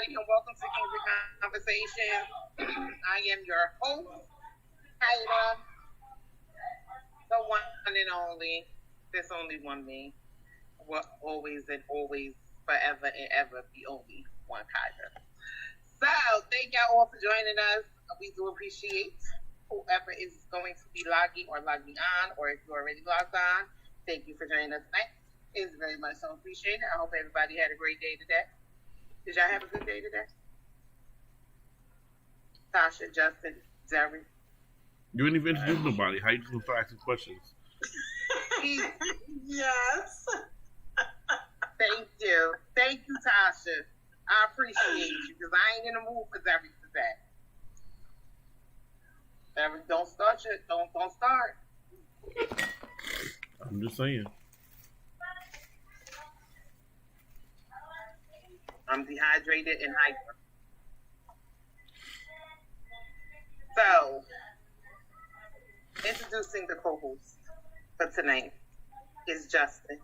everybody, and welcome to Kandid Konversations. I am your host, Hyla, the one and only. There's only one me. Will always and always, forever and ever be only one Hyla. So, thank y'all all for joining us. We do appreciate whoever is going to be logging or logging on, or if you're already logged on, thank you for joining us tonight. It's very much so appreciated. I hope everybody had a great day today. Did y'all have a good day today? Tasha, Justin, Jerry. You didn't even introduce nobody. How you just gonna start asking questions? Yes. Thank you. Thank you, Tasha. I appreciate you because I ain't in the mood for Jerry today. Jerry, don't start your, don't start. I'm just saying. I'm dehydrated and hyper. So, introducing the co-host for tonight is Justin,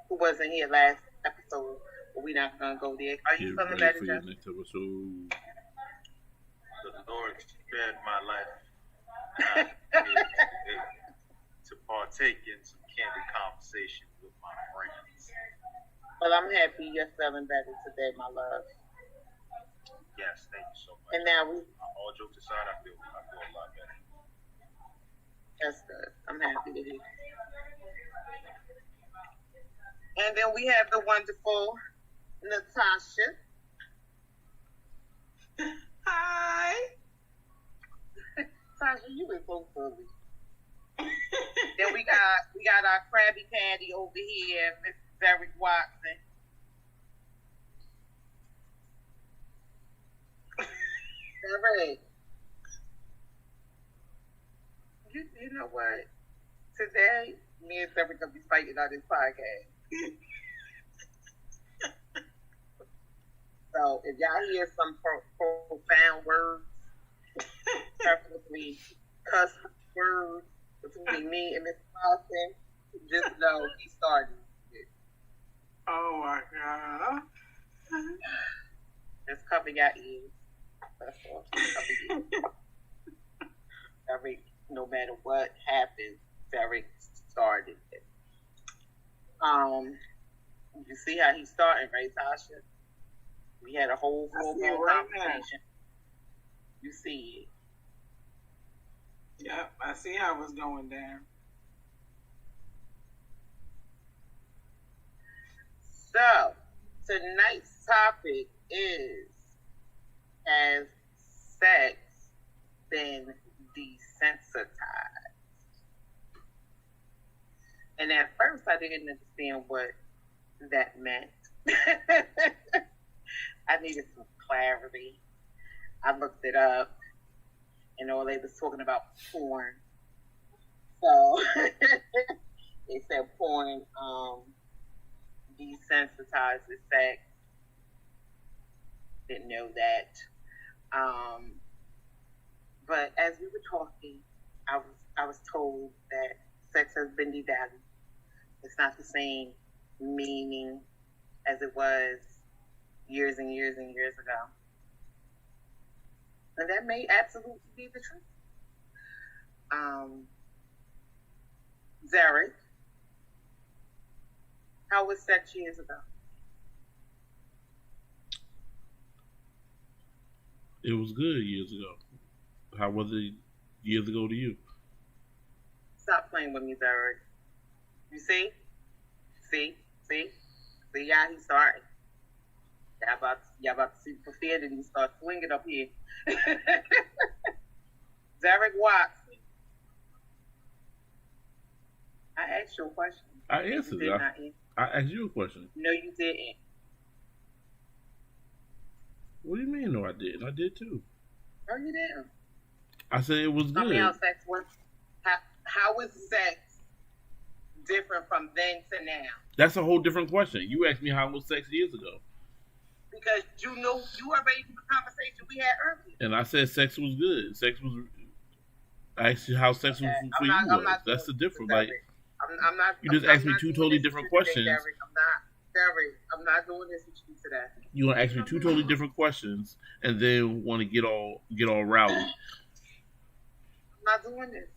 who wasn't here last episode, but we're not going to go there. Are you feeling better, Justin? Next episode. The Lord spared my life to partake in some candid conversation with my friends. Well, I'm happy you're feeling better today, my love. Yes, thank you so much. And now we... All jokes aside, I feel a lot better. That's good. I'm happy to hear. And then we have the wonderful Natasha. Hi. Tasha, you were so silly. Then we got our Krabby Patty over here, Mr. Derek Watson. Derek. You know what? Today, me and Derek gonna be fighting on this podcast. So if y'all hear some profound words, preferably cuss words between me and Mr. Watson, just know he started it. Oh my God. Just cover your ears. That's all. Just cover your ears. Derek, no matter what happens, Derek started it. You see how he's starting, right, Tasha? We had a whole full-blown conversation. You see it. Yep, I see how it's going down. So, tonight's topic is, has sex been desensitized? And at first, I didn't understand what that meant. I needed some clarity. I looked it up, and all they was talking about porn. So, they said porn desensitizes sex. Didn't know that. But as we were talking, I was told that sex has been devalued. It's not the same meaning as it was years and years and years ago. And that may absolutely be the truth. Derek, how was sex years ago? It was good years ago. How was it years ago to you? Stop playing with me, Derek. You see? See, y'all, he started. Y'all about to see profanity start swinging up here. Derek Watson. I asked you a question. I answered it. I asked you a question. No, you didn't. What do you mean? No, I didn't. I did too. No, you didn't. I said it was Tell good. me how sex was. How is sex different from then to now? That's a whole different question. You asked me how was sex years ago. Because you know, you already knew the conversation we had earlier. And I said sex was good. Sex was. I asked you how sex was for you was. That's the difference. Like, I'm not. you just asked me two totally different questions. I'm not. Derek, I'm not doing this with you today. You want to ask me two totally different questions, and then want to get all rowdy. I'm not doing this.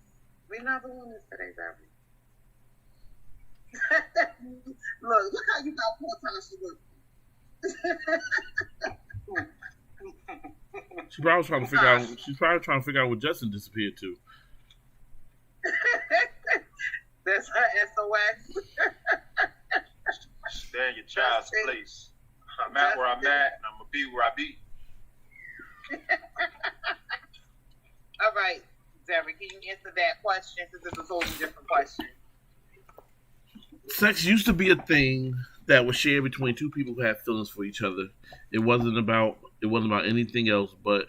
We're not doing this today, Derek. Look how you got poor Tasha looking. She's probably trying to figure out. She's probably trying to figure out where Justin disappeared to. That's her SOS. Stay in your child's place. I'm at where I'm at, and I'm gonna be where I be. All right, Derek, can you answer that question? Because it's a totally different question. Sex used to be a thing that was shared between two people who had feelings for each other. It wasn't about anything else, but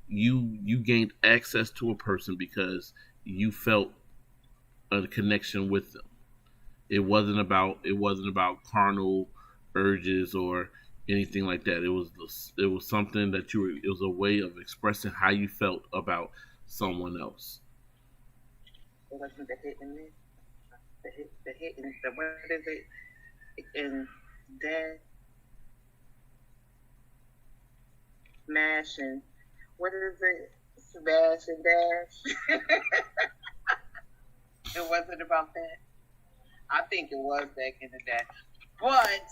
you gained access to a person because you felt a connection with them. It wasn't about carnal urges or anything like that. It was something that it was a way of expressing how you felt about someone else. It wasn't the hit and miss. The hit and the what is it? And dash, smashing. What is it? Smash and dash. It wasn't about that. I think it was back in the day, but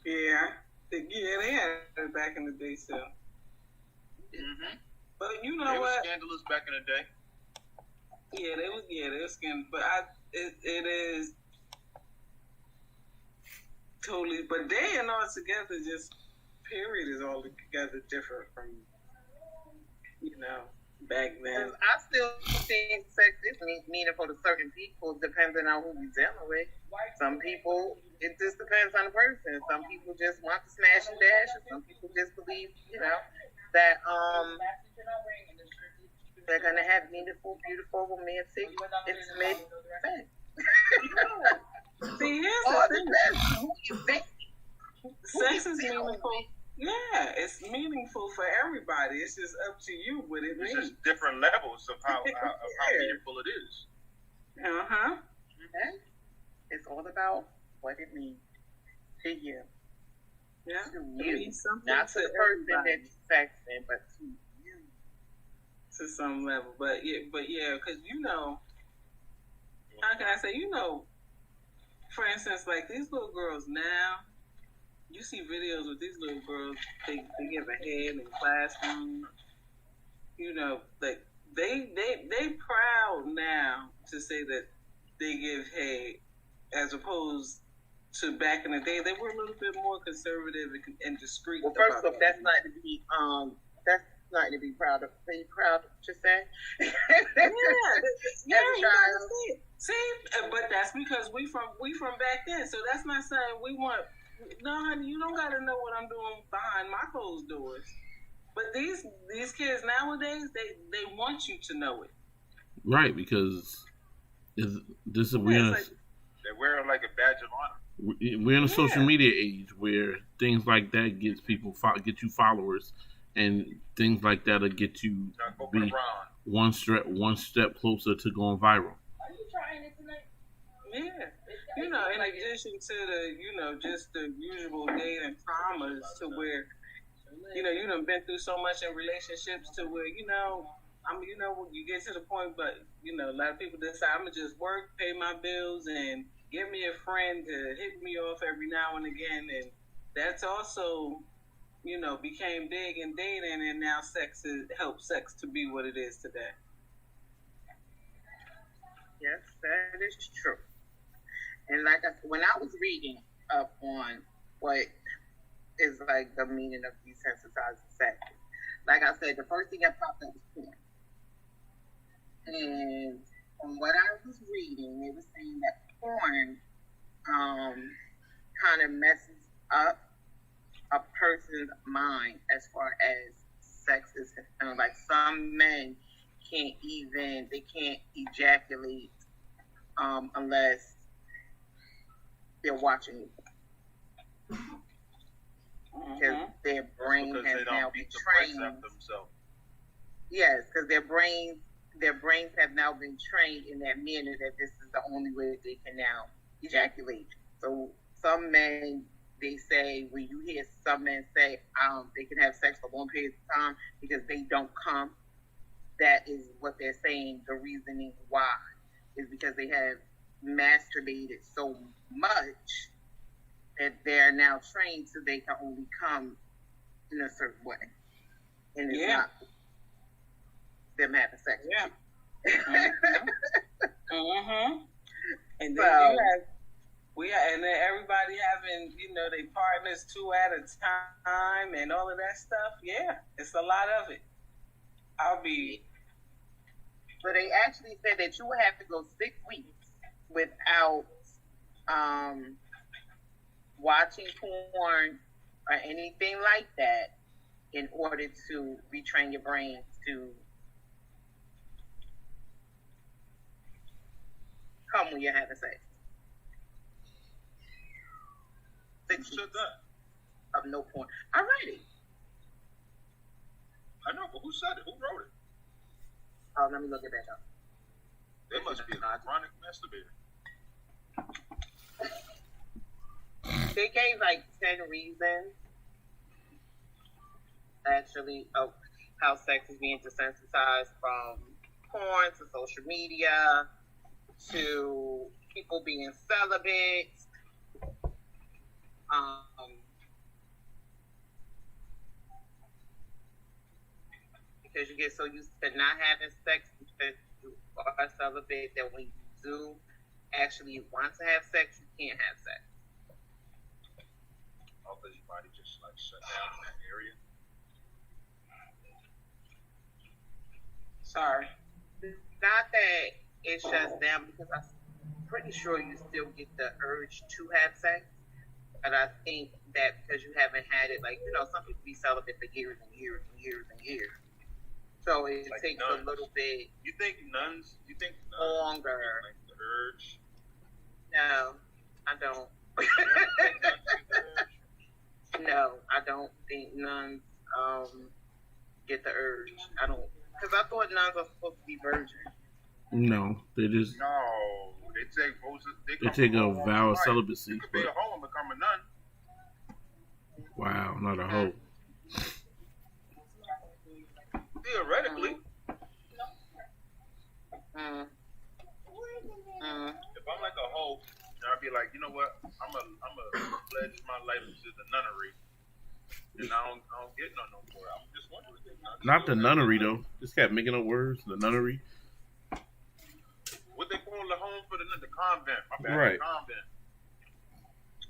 Yeah, they had it back in the day, so. Mm-hmm. But you know They were what? scandalous back in the day. Yeah, they were scandalous. But it is totally. But they and all together, just period, is all together different from back then. I still think sex is meaningful to certain people, depending on who you're dealing with. Some people, it just depends on the person. Some people just want to smash and dash, and some people just believe, that they're gonna have meaningful, beautiful, romantic, intimate sex. See, here's All the thing. depends on who you think. Sex is meaningful. Yeah, it's meaningful for everybody. It's just up to you what it It's means. just different levels of how meaningful it is. Uh-huh. Okay? It's all about what it means to you. Yeah. To It you. means something Not to the person that everybody. you're sexing, but to you. To some level. But yeah, because how can I say, for instance, like these little girls now, you see videos with these little girls, they give a head in classrooms. Like they proud now to say that they give head, as opposed to back in the day, they were a little bit more conservative and discreet. Well, first off, that's not to be proud of. Are you proud to say? Yeah, As a you gotta child. see it. See, but that's because we from back then. So that's not saying we want. No, honey, you don't gotta know what I'm doing behind my closed doors. But these kids nowadays, they want you to know it. Right, because They wear it like a badge of honor. we're in a social media age where things like that get you followers, and things like that'll get you Not go be one step closer to going viral. Are you trying it tonight? Yeah. In addition to the, just the usual dating traumas to where, you done been through so much in relationships to where, you get to the point, but, a lot of people decide I'm going to just work, pay my bills, and give me a friend to hit me off every now and again. And that's also, became big in dating, and now helps sex to be what it is today. Yes, that is true. And when I was reading up on what is like the meaning of desensitizing sex, like I said, the first thing that popped up was porn. And from what I was reading, they were saying that porn kind of messes up a person's mind as far as sex is concerned. Like some men can't ejaculate unless they're watching it. Because their brain Because has they now don't been beat the brakes trained. after themselves. Yes, because their brains have now been trained in that manner that this is the only way that they can now ejaculate. So some some men, they say, when you hear some men say they can have sex for long periods of time because they don't come, that is what they're saying. The reasoning why is because they have masturbated so much that they're now trained so they can only come in a certain way. And it's not them having sex. Yeah. Mm-hmm. And then and then everybody having, their partners 2 at a time and all of that stuff. Yeah, it's a lot of it. So they actually said that you would have to go 6 weeks without watching porn or anything like that in order to retrain your brain to come when you're having sex. Who said that? Of no porn. I read it. I know, but who said it? Who wrote it? Oh, let me look it back up. They must be a chronic masturbator. They gave like 10 reasons, actually, of how sex is being desensitized from porn to social media to people being celibate. Because you get so used to not having sex because you are celibate that when you do actually want to have sex, you can't have sex. Oh, because your body just like shut down in that area. Sorry. Not that it shuts down, because I'm pretty sure you still get the urge to have sex. But I think that because you haven't had it, like, some people be celibate for years and years and years and years. So it like takes nuns. a little bit You think nuns longer. Like the urge? No, I don't. No, I don't think nuns get the urge. I don't, because I thought nuns are supposed to be virgins. No, they just No, they take a vow of celibacy. You could be a hoe and become a nun. Wow, not a hoe. Theoretically. If I'm like a hoe, I'd be like, you know what? I'm a pledge my life to the nunnery, and I don't get none no more. I'm just wondering. Not the nunnery though. Just kept making up words. The nunnery. What they call the home for the convent? My bad, Right. The convent.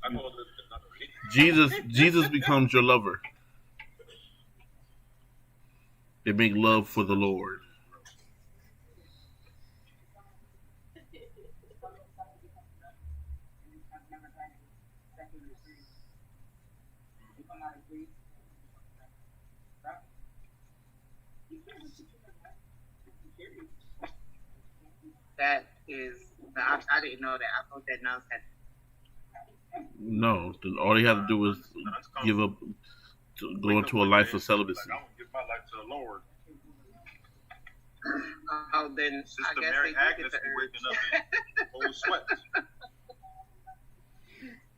I call it the nunnery. Jesus becomes your lover. They make love for the Lord. That is, I didn't know that. I thought that nuns had. No, all they have to do is give up, go into a life of celibacy. Like, I want to give my life to the Lord. Oh, then Sister I guess Mary they do Agnes get the be urge. waking up in old sweats.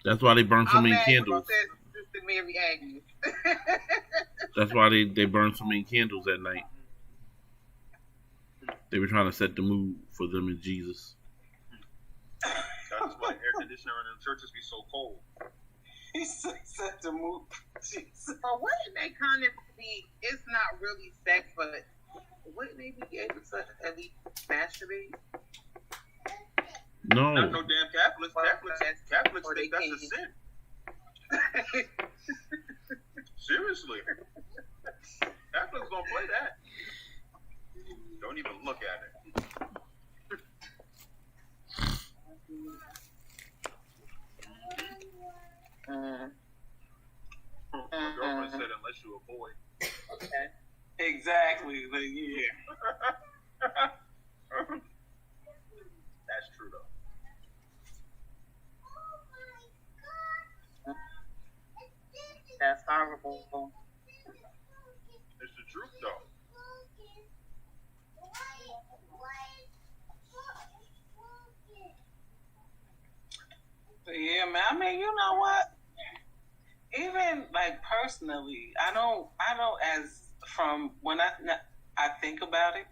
That's why they burn so many candles. Sister Mary Agnes. That's why they burn so many candles at night. They were trying to set the mood for them and Jesus. That's why air conditioner in the churches be so cold. He set the mood. Jesus. But wouldn't they kind of be, it's not really sex, but wouldn't they be able to at least masturbate? No. Not no damn Catholics. Well, Catholics or think they that's a sin. Seriously. Catholics don't play that. Don't even look at it. My girlfriend said unless you're a boy. Okay. Exactly. Yeah. That's true though. That's horrible. It's the truth though. Yeah, man. I mean, you know what? Even like personally, I don't as from when I think about it,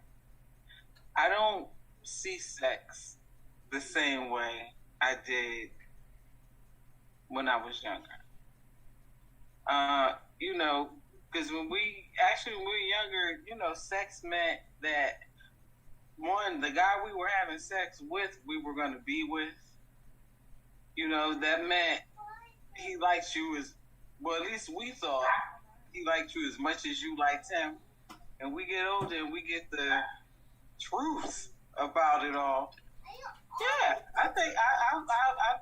I don't see sex the same way I did when I was younger. You know, because when we were younger, you know, sex meant that one, the guy we were having sex with, we were going to be with. You know, that meant he liked you as well. At least we thought he liked you as much as you liked him. And we get older and we get the truth about it all. Yeah, I think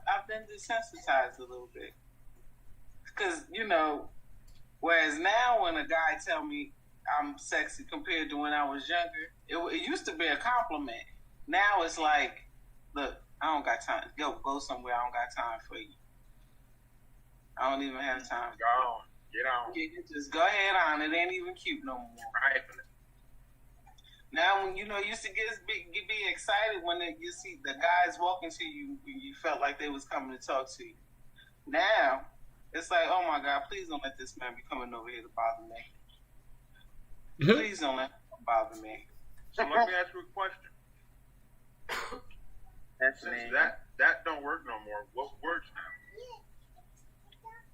I've been desensitized a little bit. Because, you know, whereas now when a guy tell me I'm sexy compared to when I was younger, it used to be a compliment. Now it's like, look, I don't got time. Go somewhere. I don't got time for you. I don't even have time. Go on. Get on. Just go ahead on. It ain't even cute no more. Right. Now, when you know, you used to get excited when you see the guys walking to you, you felt like they was coming to talk to you. Now, it's like, oh my God, please don't let this man be coming over here to bother me. Please don't let him bother me. So let me ask you a question. Since that don't work no more, what works now?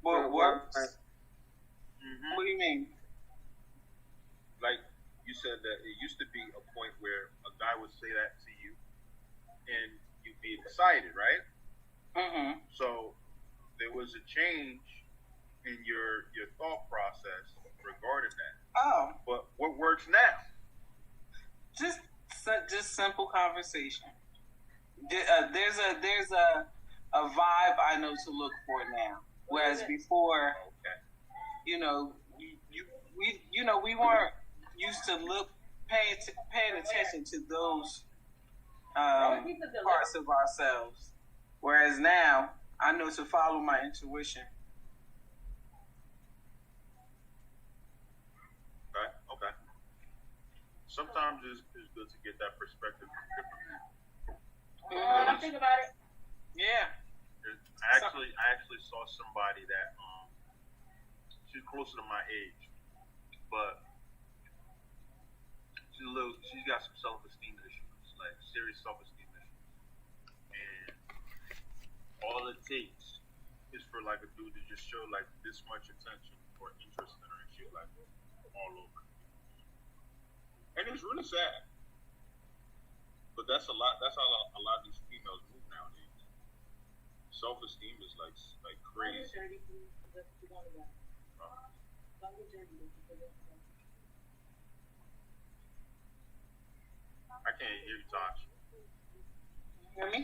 What works? Mm-hmm. What do you mean? Like you said that it used to be a point where a guy would say that to you, and you'd be excited, right? Mm-hmm. So there was a change in your thought process regarding that. Oh. But what works now? Just simple conversation. There's a vibe I know to look for now. Whereas before, okay, you know, we weren't used to paying attention to those parts of ourselves. Whereas now, I know to follow my intuition. Okay. Sometimes it's good to get that perspective from different people. I think about it. Yeah. I actually saw somebody that she's closer to my age, but she's got some self-esteem issues, like serious self-esteem issues, and all it takes is for like a dude to just show like this much attention or interest in her, and she'll like all over. And it's really sad, but that's a lot. That's how a lot of these females move nowadays. Self-esteem is like crazy. I can't hear you, Tosh. Hear me?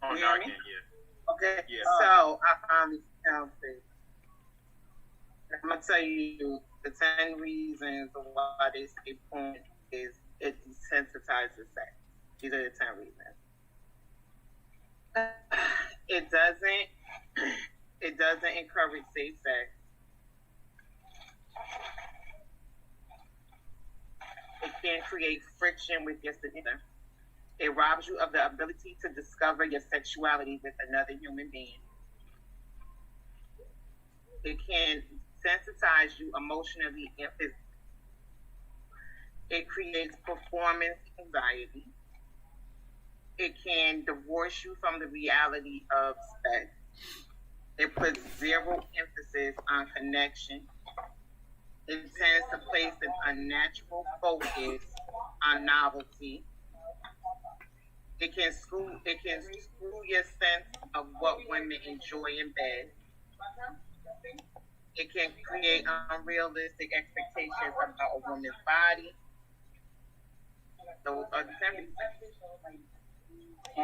Oh, now I can hear. Okay, yeah. So I'm gonna tell you the 10 reasons why they say porn is it desensitizes sex. These are the 10 reasons. It doesn't encourage safe sex. It can create friction with your significant. It robs you of the ability to discover your sexuality with another human being. It can sensitize you emotionally and physically. It creates performance anxiety. It can divorce you from the reality of sex. It puts zero emphasis on connection. It tends to place an unnatural focus on novelty. It can screw your sense of what women enjoy in bed. It can create unrealistic expectations about a woman's body. Those are the 10 reasons. I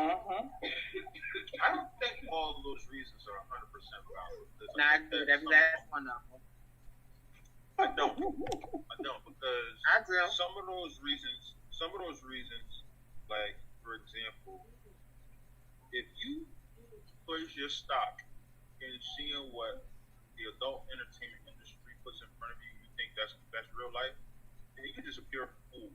don't think all of those reasons are 100% valid. Not good. Every last one of them. I don't because I do. Some of those reasons, like for example, if you place your stock in seeing what the adult entertainment industry puts in front of you, you think that's real life, then you can just appear a fool.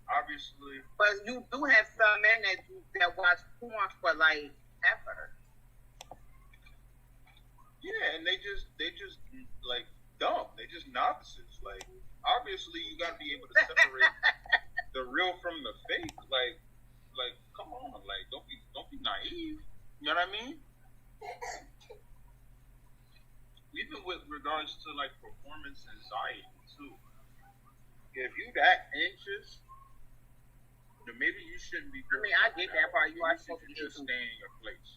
Obviously, but you do have some men that watch porn for like ever. Yeah, and they just like dumb. They just novices. Like obviously you got to be able to separate the real from the fake. Like come on, like don't be naive. You know what I mean? Even with regards to like performance anxiety too. If you that anxious, then maybe you shouldn't be doing. I mean, I get that part. You are supposed to just stay in your place.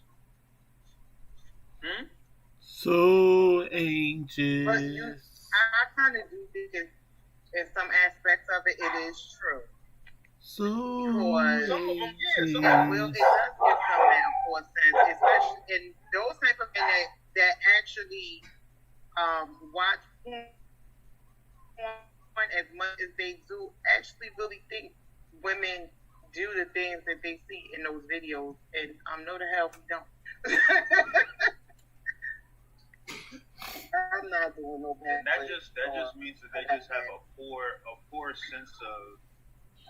So anxious. But I kind of do think in some aspects of it, it is true. So because some of them, yeah, it does give some men a false sense, especially in those type of men that actually watch porn as much as they do, actually really think women do the things that they see in those videos, and no the hell we don't. I'm not doing no bad. That just means that they just have a poor sense of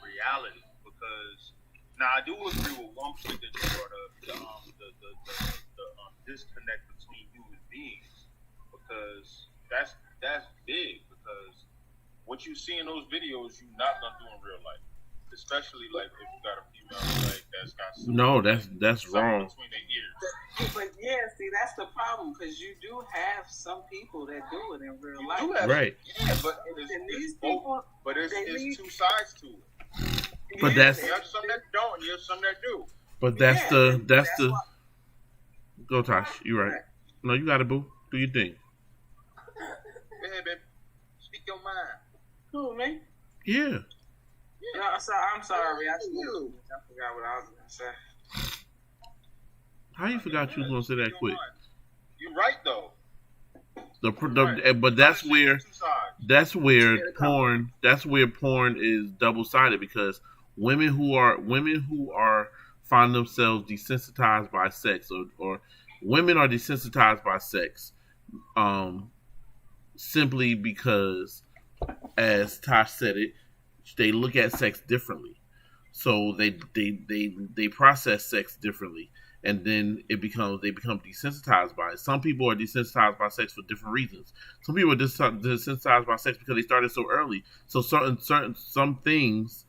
reality. Because now I do agree with one point that you brought up, the disconnect between human beings, because that's big. Because what you see in those videos, you're not gonna do in real life, especially like if you got a female like that's got that's wrong between their ears. But yeah, see, that's the problem, because you do have some people that do it in real life. Right? Yeah, but there's two sides to it. But that's you have some that don't, you have some that do. But that's the. Go, Tosh. You right. No, you got it, boo. Do your thing. Go ahead, baby. Speak your mind. Who, me? Yeah. No, I'm sorry. I forgot what I was gonna say. How you forgot you was gonna say that quick? You're right though. But that's where porn is double sided, because women who are find themselves desensitized by sex, or women are desensitized by sex, simply because, as Tosh said it, they look at sex differently, so they process sex differently. And then they become desensitized by it. Some people are desensitized by sex for different reasons. Some people are desensitized by sex because they started so early. So some things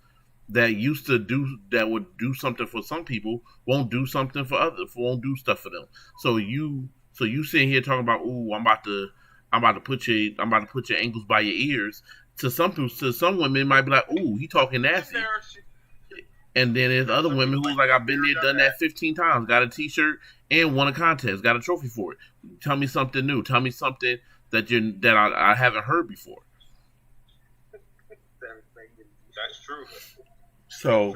that would do something for some people won't do something for others. Won't do stuff for them. So you sitting here talking about, ooh, I'm about to put your ankles by your ears. To some women, it might be like, ooh, he talking nasty. And then there's other women who's like, I've been there, done that 15 times, got a T-shirt and won a contest, got a trophy for it. Tell me something new. Tell me something that I haven't heard before. That's true. So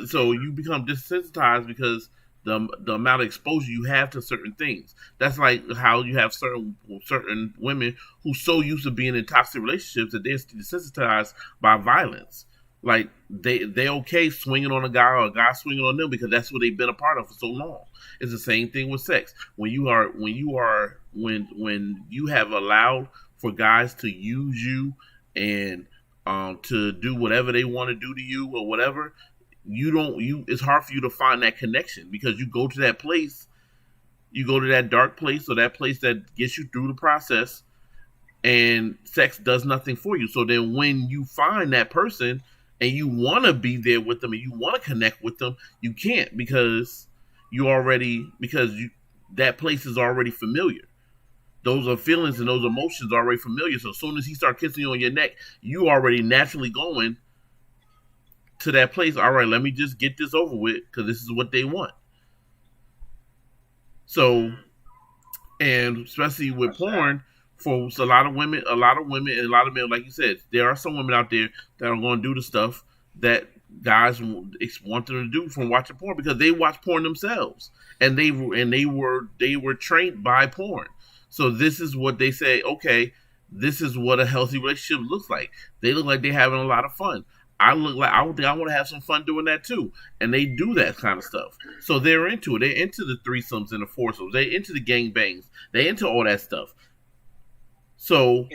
so you become desensitized because the amount of exposure you have to certain things. That's like how you have certain women who so used to being in toxic relationships that they're desensitized by violence. Like they okay swinging on a guy or a guy swinging on them because that's what they've been a part of for so long. It's the same thing with sex. When you have allowed for guys to use you and to do whatever they want to do to you or whatever, it's hard for you to find that connection, because you go to that place, you go to that dark place or that place that gets you through the process, and sex does nothing for you. So then when you find that person and you want to be there with them and you want to connect with them, you can't, because that place is already familiar. Those are feelings and those emotions are already familiar. So as soon as he starts kissing you on your neck, you already naturally going to that place. All right, let me just get this over with, because this is what they want. So, and especially with porn, for a lot of women and a lot of men, like you said, there are some women out there that are going to do the stuff that guys want them to do from watching porn, because they watch porn themselves, and they were trained by porn. So this is what they say. Okay, this is what a healthy relationship looks like. They look like they're having a lot of fun. I want to have some fun doing that too, and they do that kind of stuff. So they're into it. They're into the threesomes and the foursomes. They're into the gangbangs. They're into all that stuff. So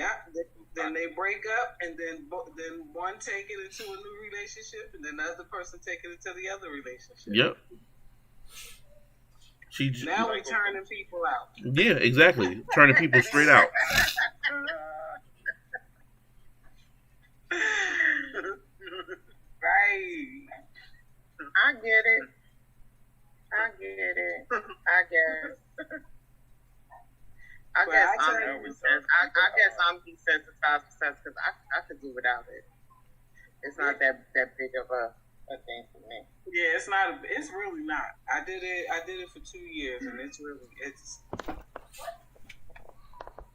then they break up, and then one take it into a new relationship, and then the other person take it into the other relationship. Yep. Now we're turning people out. Yeah, exactly. Turning people straight out. Right. I get it. I guess. I guess I'm desensitized to sex because I could do without it. It's not that big of a thing for me. Yeah, it's not. It's really not. I did it for 2 years, and it's.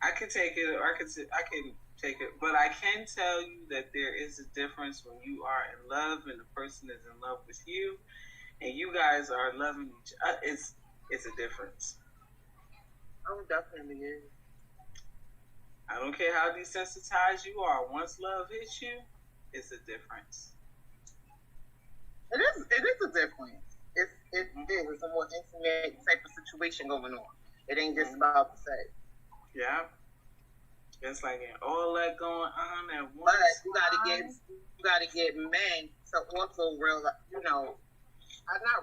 I can take it. I can take it, but I can tell you that there is a difference when you are in love and the person is in love with you, and you guys are loving each other. It's a difference. Oh, definitely is. I don't care how desensitized you are. Once love hits you, it's a difference. It is a difference. It is a more intimate type of situation going on. It ain't just about the sex. Yeah. It's like all that going on at once. But you gotta get men to also realize, not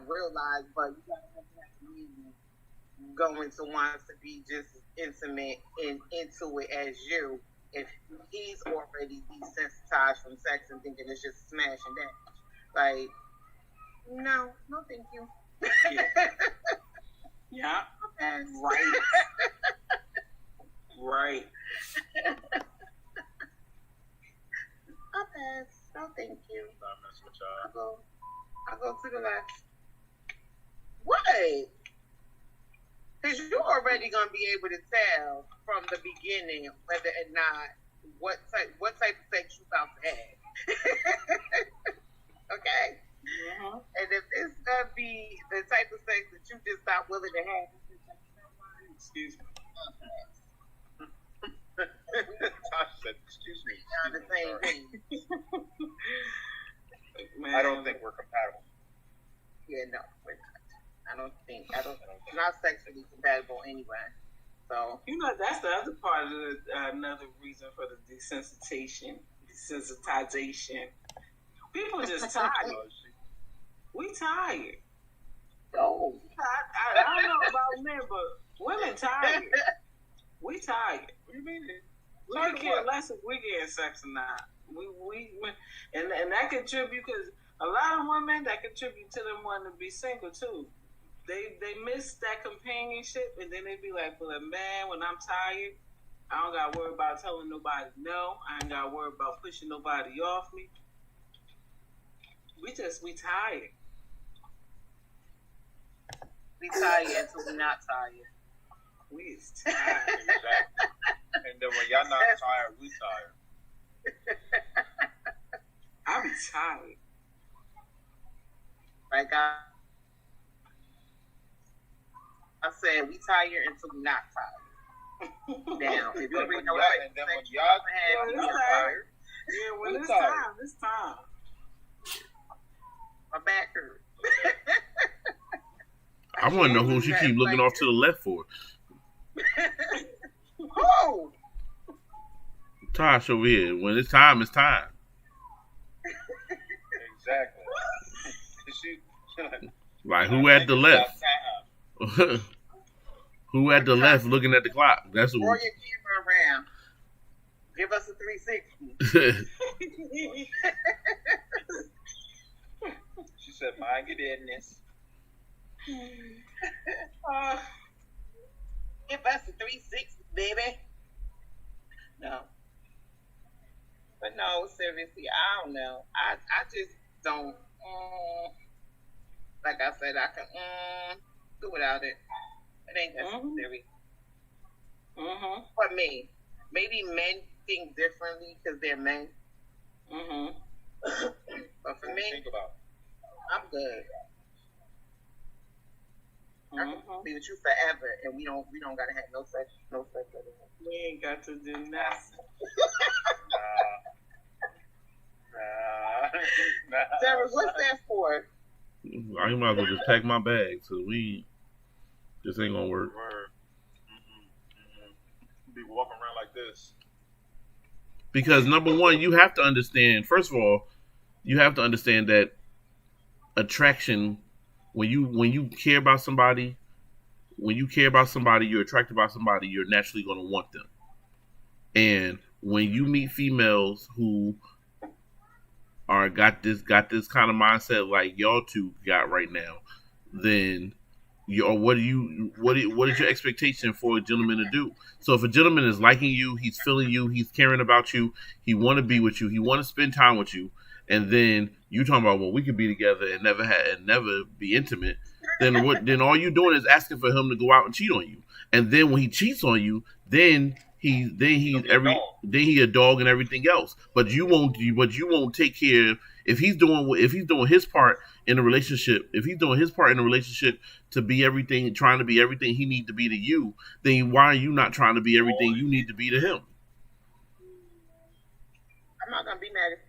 realize, but you gotta have that man going to want to be just as intimate and into it as you. If he's already desensitized from sex and thinking it's just smash and dash, like, no, thank you. Yeah. Right. Right. I'll pass. No, thank you. I'll go to the left. What? Because you're already gonna be able to tell from the beginning whether or not what type of sex you about to have. Okay. Mm-hmm. And if it's gonna be the type of sex that you just not willing to have, excuse me. Tasha said, "Excuse me." On the same thing. Man. I don't think we're compatible. Yeah, no, we're not. Not sexually compatible anyway. So that's the other part of another reason for the desensitization. People just tired. We tired. Oh. I don't know about men, but women tired. We tired. What do you mean? We could care less if we getting sex or not. And that contribute because a lot of women that contribute to them wanting to be single too. They miss that companionship, and then they be like, "Well, man, when I'm tired, I don't got to worry about telling nobody no. I ain't got to worry about pushing nobody off me. We tired. We tired until we not tired. We is tired. Exactly. And then when y'all not tired, we tired. I be tired. Like I said, we tired until we not tired. Now, if you already know what and then when y'all tired, yeah, when it's tired. time, it's time. My back hurts. I want to know who she keep looking off to the left for. Who? Tosh over here. When it's time, it's time. Exactly. Like, who at the left? Who at the left looking at the clock? That's what. Roll your camera around. Give us a 360. She said, "Mind your business." Give us a 360, baby. No. But no, seriously, I don't know. I just don't. Like I said, I can do without it. It ain't necessary. Mm-hmm. For me, maybe men think differently because they're men. Mm-hmm. But for me, Think about it. I'm good. I can Mm-hmm. be with you forever, and we don't gotta have no sex anymore. We ain't got to do nothing. Nah. Sarah, what's that for? I might as well just pack my bag, so this ain't gonna work. Word. Be walking around like this. Because number one, you have to understand. First of all, you have to understand that attraction. When you care about somebody, you're attracted by somebody, you're naturally going to want them. And when you meet females who are got this kind of mindset like y'all two got right now, then what is your expectation for a gentleman to do? So if a gentleman is liking you, he's feeling you, he's caring about you, he want to be with you, he want to spend time with you, and then you talking about, well, we could be together and never be intimate, then all you doing is asking for him to go out and cheat on you. And then when he cheats on you, then he a dog and everything else. But you won't take care of, if he's doing his part in a relationship, to be everything, trying to be everything he need to be to you, then why are you not trying to be everything you need to be to him? I'm not gonna be mad at you.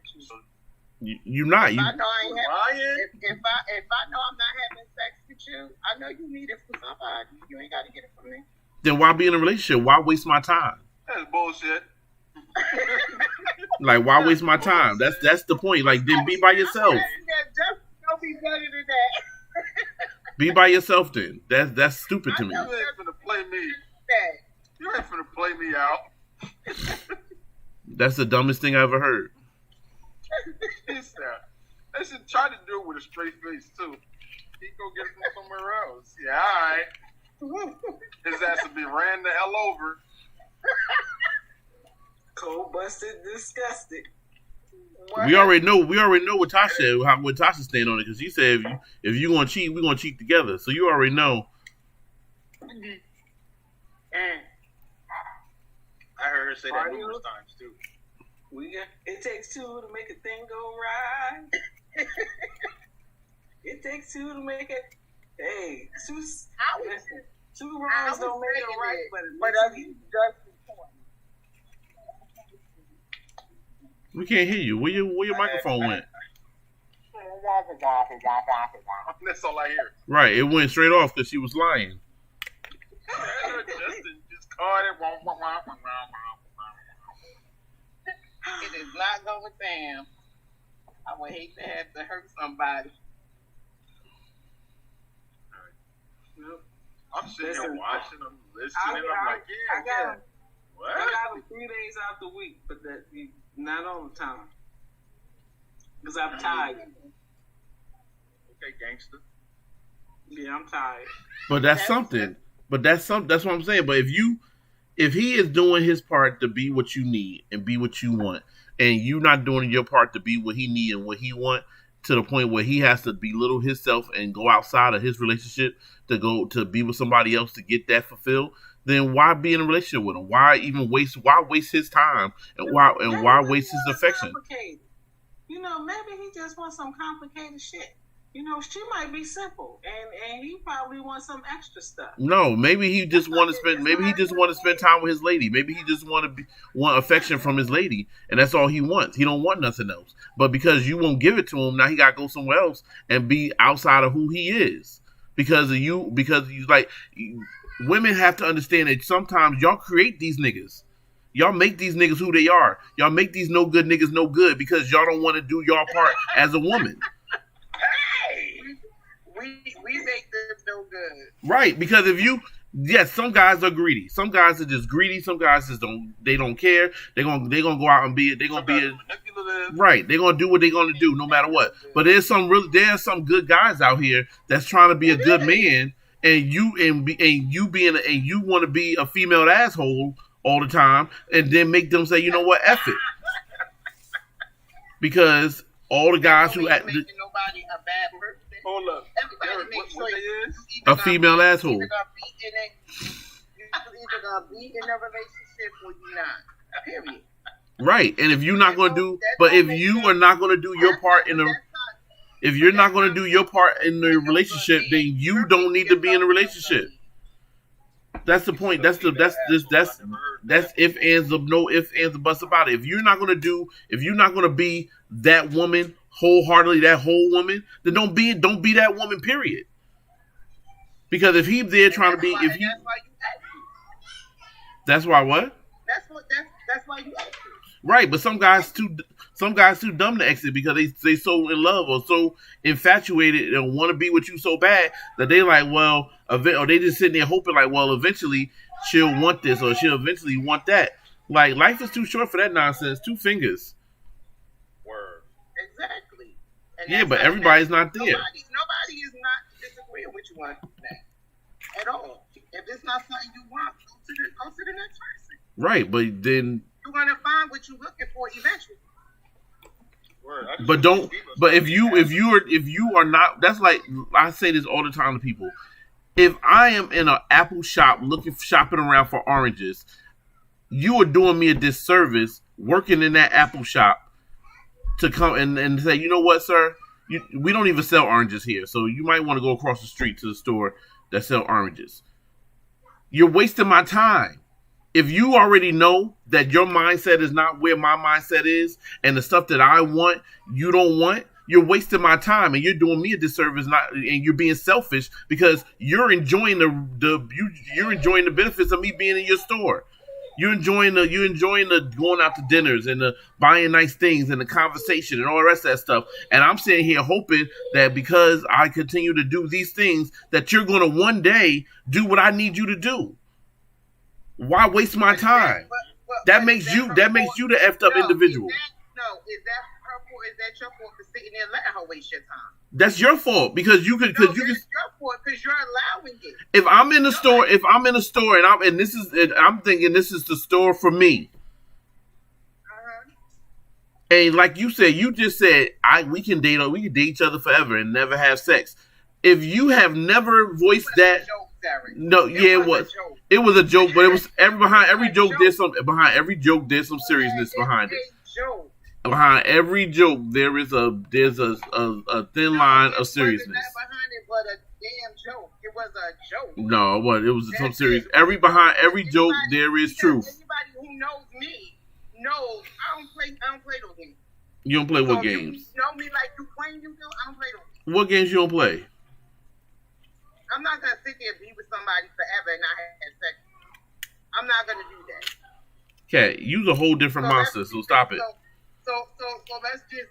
You're not. If I know I ain't if I know I'm not having sex with you, I know you need it for somebody. You ain't got to get it from me. Then why be in a relationship? Why waste my time? That's bullshit. Like, why waste my time? That's the point. Like, then be by yourself. Just don't be better than that. Be by yourself then. That's stupid to me. You ain't finna play me. You ain't finna play me out. That's the dumbest thing I ever heard. They should try to do it with a straight face too. He go get it from somewhere else. Yeah, alright. His ass would be ran the hell over. Cold busted, disgusted. We already know what Tasha stand on it, because she said if you gonna cheat, we gonna cheat together. So you already know. I heard her say that numerous times too. It takes two to make a thing go right. It takes two to make it. Hey, two wrongs don't make it right, but it makes it just. We can't hear you. Where your microphone went? That's all I hear. Right, it went straight off because she was lying. Justin just caught it. It is not going down. I would hate to have to hurt somebody. I'm sitting here watching, I'm listening, I'm like, yeah. What? I got a few days out the week, but not all the time. Because I'm tired. Okay, gangster. Yeah, I'm tired. But that's something. That's what I'm saying. But if he is doing his part to be what you need and be what you want, and you not doing your part to be what he need and what he want, to the point where he has to belittle himself and go outside of his relationship to go to be with somebody else to get that fulfilled, then why be in a relationship with him? Why waste his time and why waste his affection? You know, maybe he just wants some complicated shit. You know, she might be simple, and he probably wants some extra stuff. No, maybe he just want to spend. Maybe he just want to spend time with his lady. Maybe he just want affection from his lady, and that's all he wants. He don't want nothing else. But because you won't give it to him, now he got to go somewhere else and be outside of who he is because of you. Because you women have to understand that sometimes y'all create these niggas. Y'all make these niggas who they are. Y'all make these no good niggas no good because y'all don't want to do y'all part as a woman. We make them no good. Right, because yes, some guys are greedy. Some guys are just greedy. Some guys just don't care. They're gonna go out and right. They're gonna do what they're gonna do no matter what. But there's some good guys out here that's trying to be a good man, and you want to be a female asshole all the time, and then make them say, you know what, F it, because all the guys who making nobody a bad person. Hold up. Everybody makes sure a female asshole. You're either gonna be in a relationship or you're not. Period. Right, and if you're not gonna do, but if you are not gonna do your part if you're not gonna do your part in the relationship, then you don't need to be in a relationship. That's the point. That's if ands of no ifs ands or buts about it. If you're not gonna be that woman wholeheartedly, that whole woman, then don't be that woman. Period. Because if he's there trying to be, that's why you ask me. That's why what? That's why you ask me. Right, but some guys too dumb to exit because they so in love or so infatuated and want to be with you so bad that they like, well, or they just sitting there hoping like, well, eventually she'll want this or she'll eventually want that. Like, life is too short for that nonsense. 2 fingers. Word. Exactly. And Yeah, but everybody's not there. Nobody is not disagreeing with you on that at all. If it's not something you want, go to the next person. Right, but then you're gonna find what you're looking for eventually. Word. But don't. But if you are not, that's like I say this all the time to people. If I am in an apple shop shopping around for oranges, you are doing me a disservice working in that apple shop to come and say, you know what, sir, we don't even sell oranges here, so you might want to go across the street to the store that sell oranges. You're wasting my time. If you already know that your mindset is not where my mindset is, and the stuff that I want, you don't want, you're wasting my time, and you're doing me a disservice. And you're being selfish because you're enjoying you're enjoying the benefits of me being in your store. You're enjoying the going out to dinners and the buying nice things and the conversation and all the rest of that stuff. And I'm sitting here hoping that because I continue to do these things, that you're going to one day do what I need you to do. Why waste my time? That makes you the effed up individual. Is that her fault? Is that your fault for sitting there letting her waste your time? That's your fault because you could. That's your fault because you're allowing it. If I'm in the store, and I'm thinking this is the store for me. And like you said, you just said we can date each other forever and never have sex. If you have never voiced that, it was a joke, but it was behind every joke there's some seriousness behind it. Behind every joke there's a thin line of seriousness. Behind it, but a damn joke. It was a joke. No, it was some serious. Behind every joke there is truth. Anybody who knows me knows I don't play those games. You don't play what games? You know me like you claim you do. I don't play those games. What games you don't play? I'm not gonna sit there and be with somebody forever and not have sex. I'm not gonna do that. Cat, you's a whole different monster, so stop it. So let's just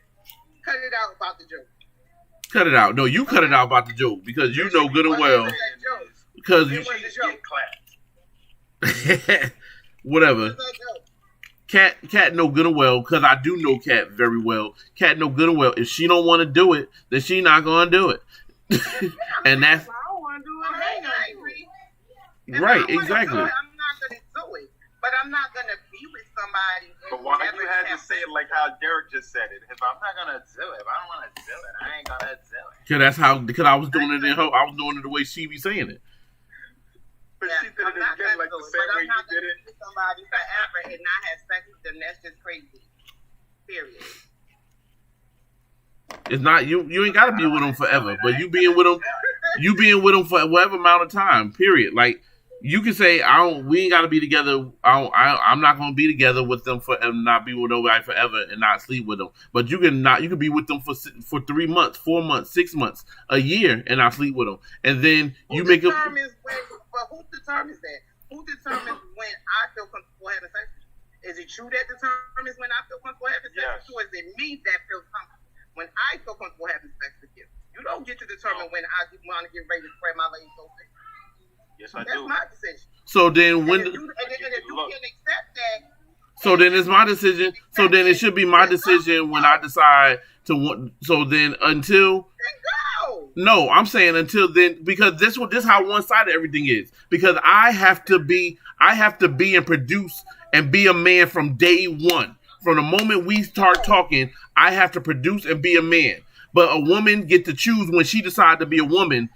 cut it out about the joke. Cut it out. No, you cut it out about the joke because you know good and well. Because you whatever. Cat know good and well because I do know Cat very well. Cat know good and well. If she don't want to do it, then she not gonna do it. And that's right, exactly. I'm not gonna do it, but I'm not gonna be with somebody. But why you had to say it like how Derek just said it? If I'm not gonna do it, if I don't want to do it, I ain't gonna do it. Cause that's how. Because I was doing it I was doing it the way she be saying it. But she did it again like the same way you did it. With somebody forever and not have sex with them. That's just crazy. Period. It's not you. You ain't gotta be with them forever, but you being with them for whatever amount of time. Period. Like you can say, we ain't gotta be together. I'm not gonna be together with them and not be with nobody forever and not sleep with them. But you can be with them for 3 months, 4 months, 6 months, a year, and not sleep with them. And then you make a. But who determines that? Who determines when I feel comfortable having sex with you? Is it you that determines when I feel comfortable having sex with you, or is it me that feels comfortable when I feel comfortable having sex with you? You don't get to determine when I want to get ready to spread my legs open. Yes, I do. That's my decision. So then when... if you can accept that... So then it's my decision. So then it should be my decision when I decide to want... So then until... Go! No, I'm saying until then, because this how one-sided everything is. Because I have to be and produce and be a man from day one. From the moment we start talking, I have to produce and be a man. But a woman get to choose when she decides to be a woman.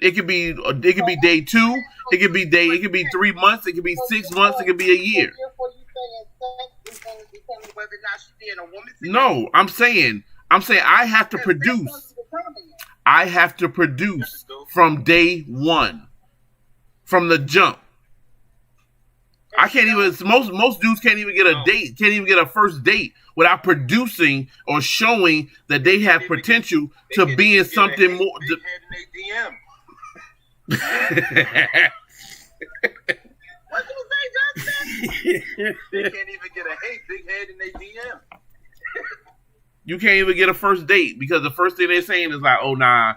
It could be day 2. It could be 3 months. It could be 6 months. It could be a year. No, I'm saying I have to produce. I have to produce from day one, from the jump. I can't even. Most dudes can't even get a date. Can't even get a first date without producing or showing that they have potential to be in something more. What you say, They can't even get a hey big head in their DM. You can't even get a first date because the first thing they're saying is like, oh nah,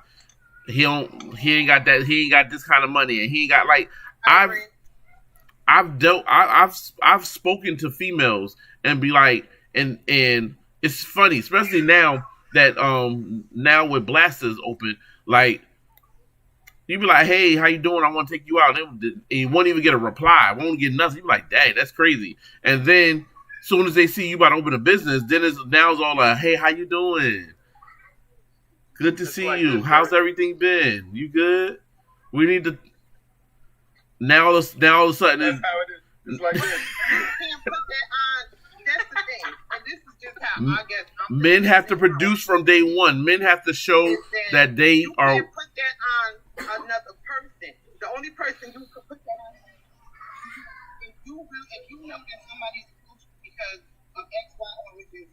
he ain't got this kind of money, and he ain't got like I've spoken to females and be like, and it's funny, especially now that now with Blasters open, like you be like, hey, how you doing? I want to take you out, and you won't even get a reply, won't get nothing. You be like, dang, that's crazy. And then as soon as they see you about to open a business, then it's all like, hey, how you doing? Good to see you. How's everything been? You good? We need to. Now all of a sudden, that's how it is. It's like this. You can't put that on. That's the thing. And this is just how I guess men have to produce from day one. Men have to show that they are. You can't put that on another person. The only person you can put that on if you know that somebody's because of X, Y, or Z,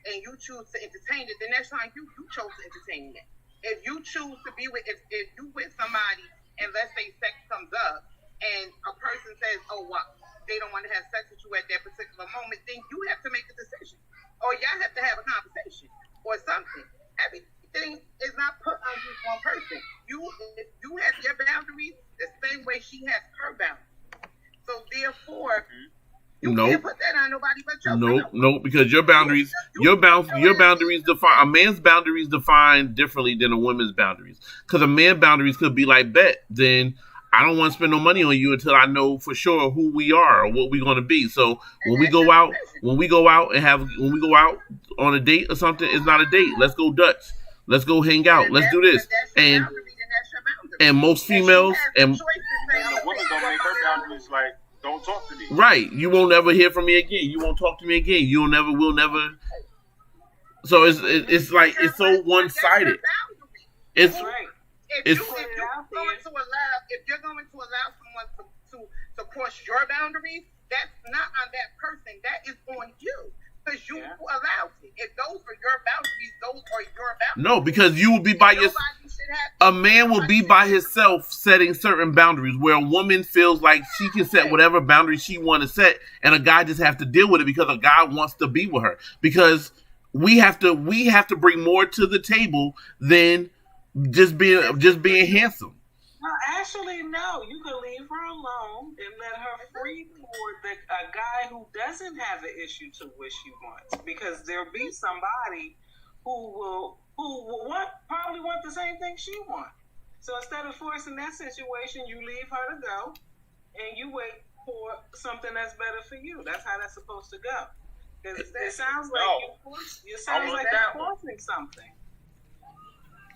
and you choose to entertain it, then that's fine. You chose to entertain it. If you choose to be with, if you with somebody, and let's say sex comes up, and a person says, oh, well, they don't want to have sex with you at that particular moment, then you have to make a decision. Or y'all have to have a conversation or something. Everything is not put on just one person. If you have your boundaries the same way she has her boundaries. So therefore, you can't put that on nobody but yourself. No, because your boundaries define a man's boundaries defined differently than a woman's boundaries. Because a man's boundaries could be like, bet, then I don't want to spend no money on you until I know for sure who we are or what we're going to be. So when we go out on a date or something, it's not a date. Let's go Dutch. Let's go hang out. Let's do this. And most females and the woman gonna make her boundaries like, don't talk to me. Right. You won't ever hear from me again. You won't talk to me again. Will never. So it's like it's so one-sided. It's if you're going to allow someone to cross your boundaries, that's not on that person. That is on you. Because you allowed it. If those are your boundaries, those are your boundaries. No, because you will be by yourself. A man will be by himself setting certain boundaries, where a woman feels like she can set whatever boundaries she wants to set, and a guy just have to deal with it because a guy wants to be with her. Because we have to bring more to the table than just being handsome. No, actually, no. You can leave her alone and let her free toward a guy who doesn't have an issue to what she wants. Because there'll be somebody who probably want the same thing she wants. So instead of forcing that situation, you leave her to go, and you wait for something that's better for you. That's how that's supposed to go. Because it sounds like you're forcing something.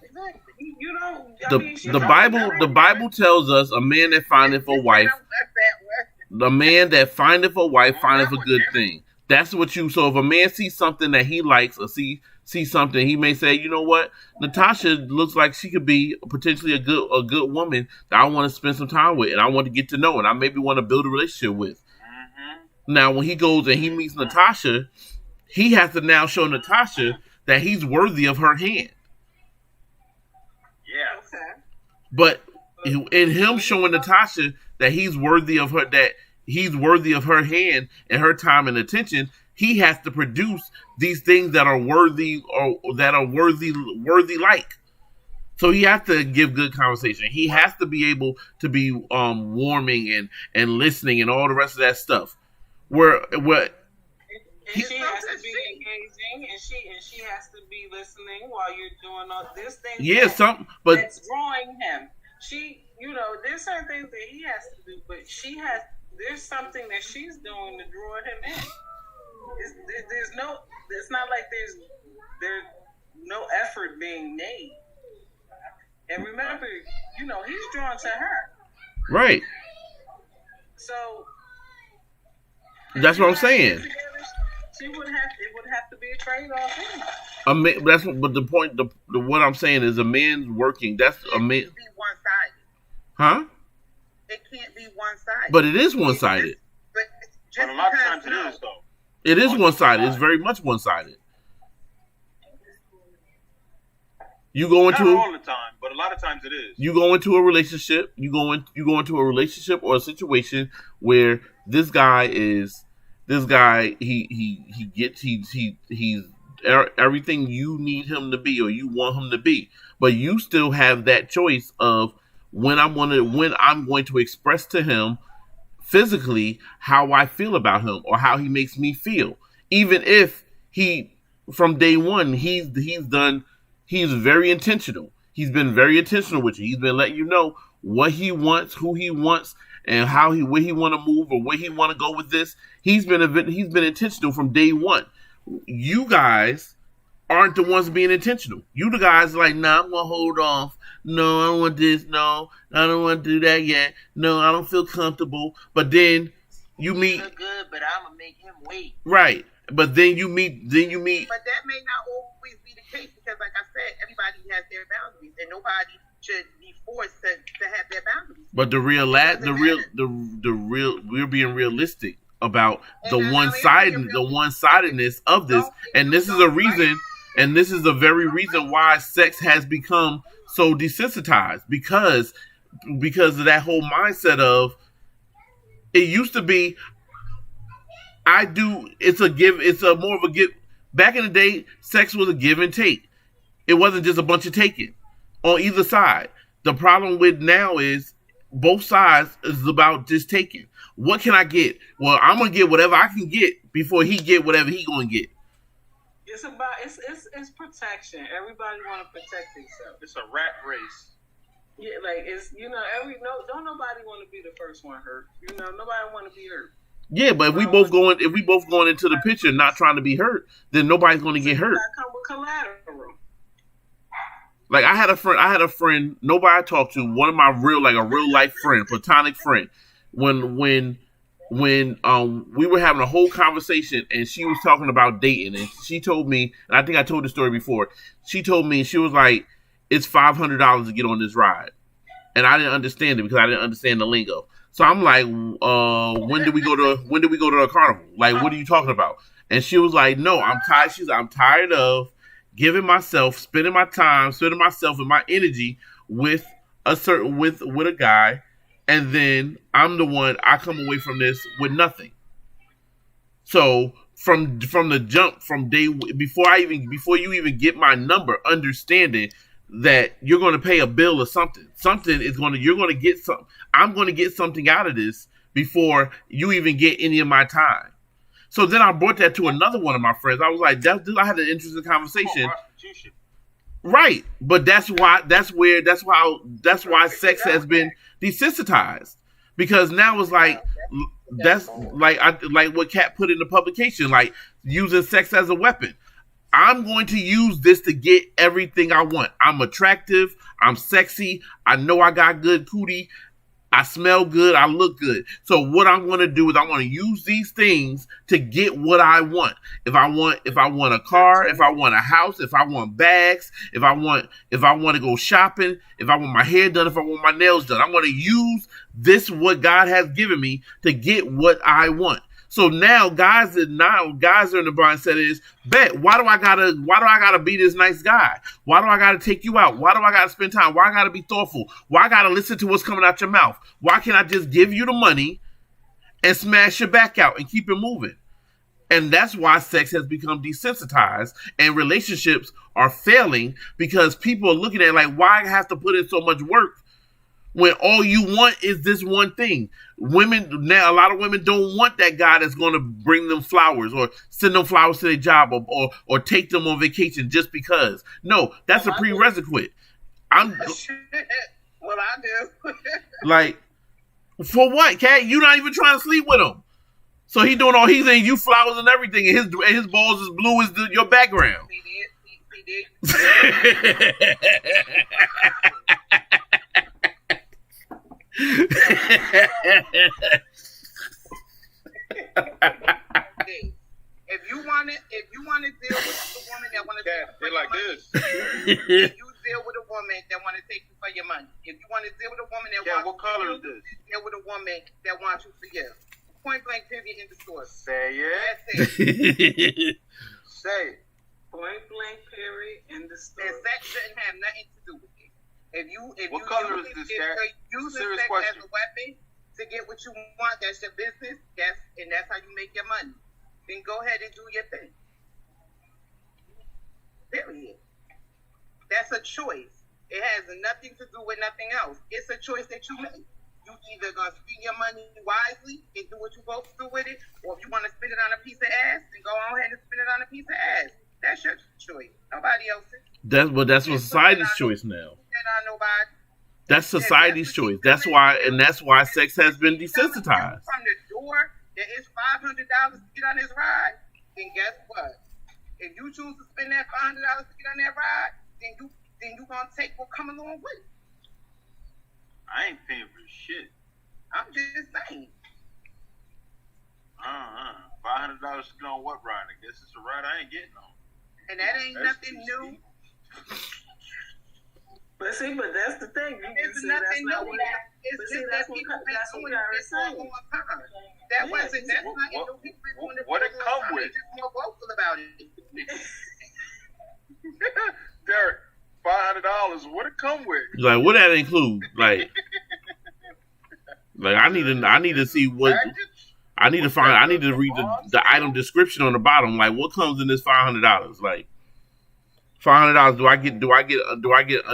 Exactly. You don't. The Bible tells us a man that findeth a wife, findeth a good thing. That's what you. So if a man sees something that he likes or see something, he may say, you know what, Natasha looks like she could be potentially a good woman that I want to spend some time with, and I want to get to know, and I maybe want to build a relationship with. Mm-hmm. Now, when he goes and he meets Natasha, he has to now show Natasha that he's worthy of her hand. Yeah. Okay. But in him showing Natasha that he's worthy of her hand and her time and attention, he has to produce these things that are worthy like. So he has to give good conversation. He has to be able to be warming and listening and all the rest of that stuff. She has to be engaging, and she has to be listening while you're doing all this thing. Yeah, that's drawing him. There's certain things that he has to do, but there's something that she's doing to draw him in. It's not like there's no effort being made. And remember, he's drawn to her. Right. So that's what I'm saying. It would have to be a trade-off. But the point, what I'm saying is, a man's working. That's a man. It can't be one-sided. Huh? It can't be one-sided. But it is one-sided. But a lot of times it is, though. It is one-sided. It's very much one-sided. You go into not all the time, but a lot of times it is. You go into a relationship. You go into a relationship or a situation where this guy. He gets he's everything you need him to be or you want him to be, but you still have that choice of when I'm going to express to him physically how I feel about him or how he makes me feel, even if he from day one he's very intentional. He's been very intentional with you. He's been letting you know what he wants, who he wants, and where he want to move or where he want to go with this. He's been intentional from day one. You guys aren't the ones being intentional. You the guys like, nah, I'm gonna hold off. No, I don't want this. No, I don't want to do that yet. No, I don't feel comfortable. But then you meet. Look good, but I'm gonna make him wait. Right, but then you meet. But that may not always be the case because, like I said, everybody has their boundaries, and nobody should be forced to have their boundaries. But we're being realistic about the one-sidedness of this, and this is a reason, and this is the very reason why sex has become so desensitized because of that whole mindset of it used to be it's more of a give. Back in the day, sex was a give and take. It wasn't just a bunch of taking on either side. The problem with now is both sides is about just taking. What can I get? Well, I'm gonna get whatever I can get before he get whatever he gonna get. It's about it's protection. Everybody want to protect themselves. It's a rat race. Yeah, like it's don't nobody want to be the first one hurt. Nobody want to be hurt. Yeah, but if we both going into the picture not trying to be hurt, then nobody's going to get hurt. That come with collateral. Like I had a friend, nobody I talked to, one of my real life friend, platonic friend. When we were having a whole conversation and she was talking about dating and she told me, and I think I told the story before, she told me, she was like, it's $500 to get on this ride. And I didn't understand it because I didn't understand the lingo. So I'm like, when do we go to a carnival? Like, what are you talking about? And she was like, no, I'm tired. She's like, I'm tired of spending myself and my energy with a guy. And then I come away from this with nothing. So from the jump, from day, before you even get my number, understanding that you're going to pay a bill or something you're going to get something. I'm going to get something out of this before you even get any of my time. So then I brought that to another one of my friends. I was like, I had an interesting conversation. Right. But that's why sex has been desensitized, because now it's like, that's like what Kat put in the publication, like using sex as a weapon. I'm going to use this to get everything I want. I'm attractive. I'm sexy. I know I got good cootie. I smell good. I look good. So what I'm going to do is I'm going to use these things to get what I want. If I want a car, if I want a house, if I want bags, if I want to go shopping, if I want my hair done, if I want my nails done, I'm going to use this, what God has given me, to get what I want. So now guys are in the mindset is, bet, why do I gotta be this nice guy? Why do I gotta take you out? Why do I gotta spend time? Why I gotta be thoughtful? Why I gotta listen to what's coming out your mouth? Why can't I just give you the money and smash your back out and keep it moving? And that's why sex has become desensitized and relationships are failing, because people are looking at it like, why I have to put in so much work when all you want is this one thing. Women now, a lot of women don't want that guy that's going to bring them flowers or send them flowers to their job or take them on vacation just because. No, that's a prerequisite. Well, I do. Like, for what, Kat? You're not even trying to sleep with him. So he's saying you flowers and everything, and his balls as blue as your background. He did. If you want to deal with a woman that want to take you for like money, this. you deal with a woman that want to take you for your money. If you want to deal with a woman that what color is this? Deal with a woman that wants you for you. Point blank, period, in the store. Say it. That's it. Say it. Point blank, period, in the story. And sex shouldn't have nothing to do with it. If you color is this, Kat? use Serious sex question. as a weapon to get what you want, that's your business. That's how you make your money. Then go ahead and do your thing. Period. That's a choice. It has nothing to do with nothing else. It's a choice that you make. You either gonna spend your money wisely and do what you're supposed to do with it, or if you want to spend it on a piece of ass, then go on ahead and spend it on a piece of ass. That's your choice. Nobody else's. That's society's choice now. On nobody. That's society's choice. That's why sex has been desensitized. From the door that is $500 to get on this ride, then guess what? If you choose to spend that $500 to get on that ride, then you gonna take what come along with it. I ain't paying for shit. I'm just saying. $500 to get on what ride? I guess it's a ride I ain't getting on. And that ain't nothing new. But that's the thing. It's nothing new. It's just that people been doing this for a long time. That's not new. People been doing it for a long time. What it come with? They're just more vocal about it. Derek, $500. What it come with? Like, what that include? Like I need to see what. I need to read the item description on the bottom. Like, what comes in this $500? Like, $500. Do I get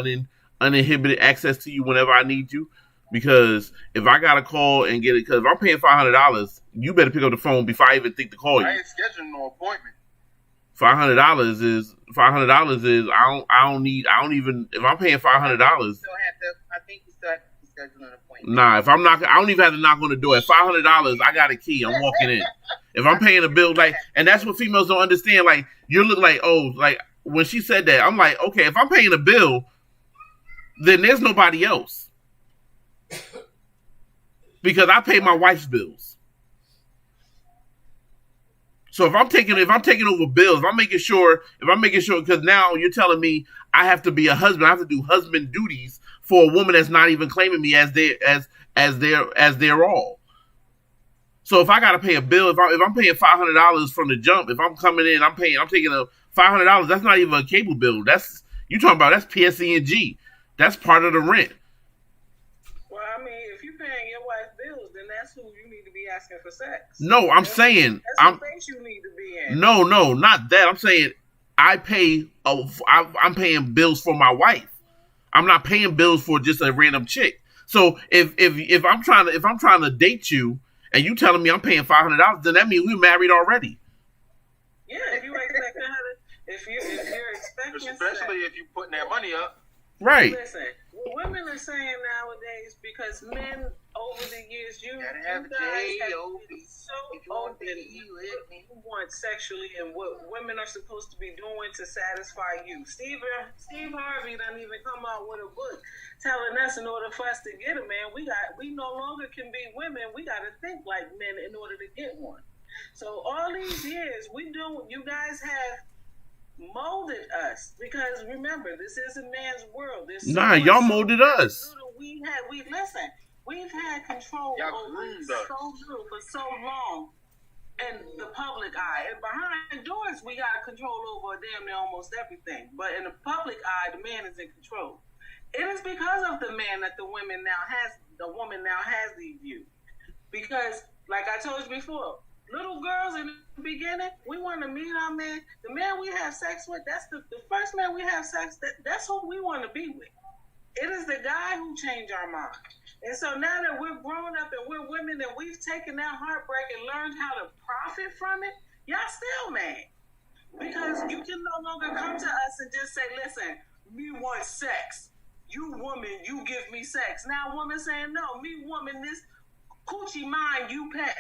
uninhibited access to you whenever I need you? Because if I gotta call and get it, because if I'm paying $500, you better pick up the phone before I even think to call you. I ain't scheduling no appointment. $500 is I don't even if I'm paying $500. I think you still have to schedule an appointment. Nah, if I'm not, I don't even have to knock on the door. At $500, I got a key. I'm walking in. If I'm paying a bill, like, and that's what females don't understand. Like, you look like, oh, like when she said that, I'm like, okay, if I'm paying a bill, then there's nobody else because I pay my wife's bills. So if I'm taking over bills, if I'm making sure, because now you're telling me I have to be a husband, I have to do husband duties for a woman that's not even claiming me as their all. So if I gotta pay a bill, if I'm paying $500 from the jump, if I'm coming in, I'm taking a $500. That's not even a cable bill. That's that's PSE&G. That's part of the rent. Well, I mean, if you're paying your wife's bills, then that's who you need to be asking for sex. No, I'm saying that's the place you need to be in. No, not that. I'm saying I'm paying bills for my wife. I'm not paying bills for just a random chick. So if I'm trying to date you and you telling me I'm paying $500, then that means we're married already. Yeah, if you expect her to, if you're expecting, especially if you're putting that money up. Right. Listen, what women are saying nowadays, because men over the years, you guys have been so open. You want sexually and what women are supposed to be doing to satisfy you. Steve Harvey doesn't even come out with a book telling us in order for us to get a man, we no longer can be women. We got to think like men in order to get one. So all these years, you guys have molded us, because remember, this is a man's world. Y'all molded us. We've had control over so little for so long in the public eye, and behind doors we got control over damn near almost everything, but in the public eye the man is in control. It is because of the man that the woman now has the view, because like I told you before, little girls in the beginning, we want to meet our man. The man we have sex with, that's the first man we have sex with, that's who we want to be with. It is the guy who changed our mind. And so now that we're grown up and we're women and we've taken that heartbreak and learned how to profit from it, y'all still mad. Because you can no longer come to us and just say, listen, me want sex. You woman, you give me sex. Now woman saying, no, me woman, this coochie mine, you pay.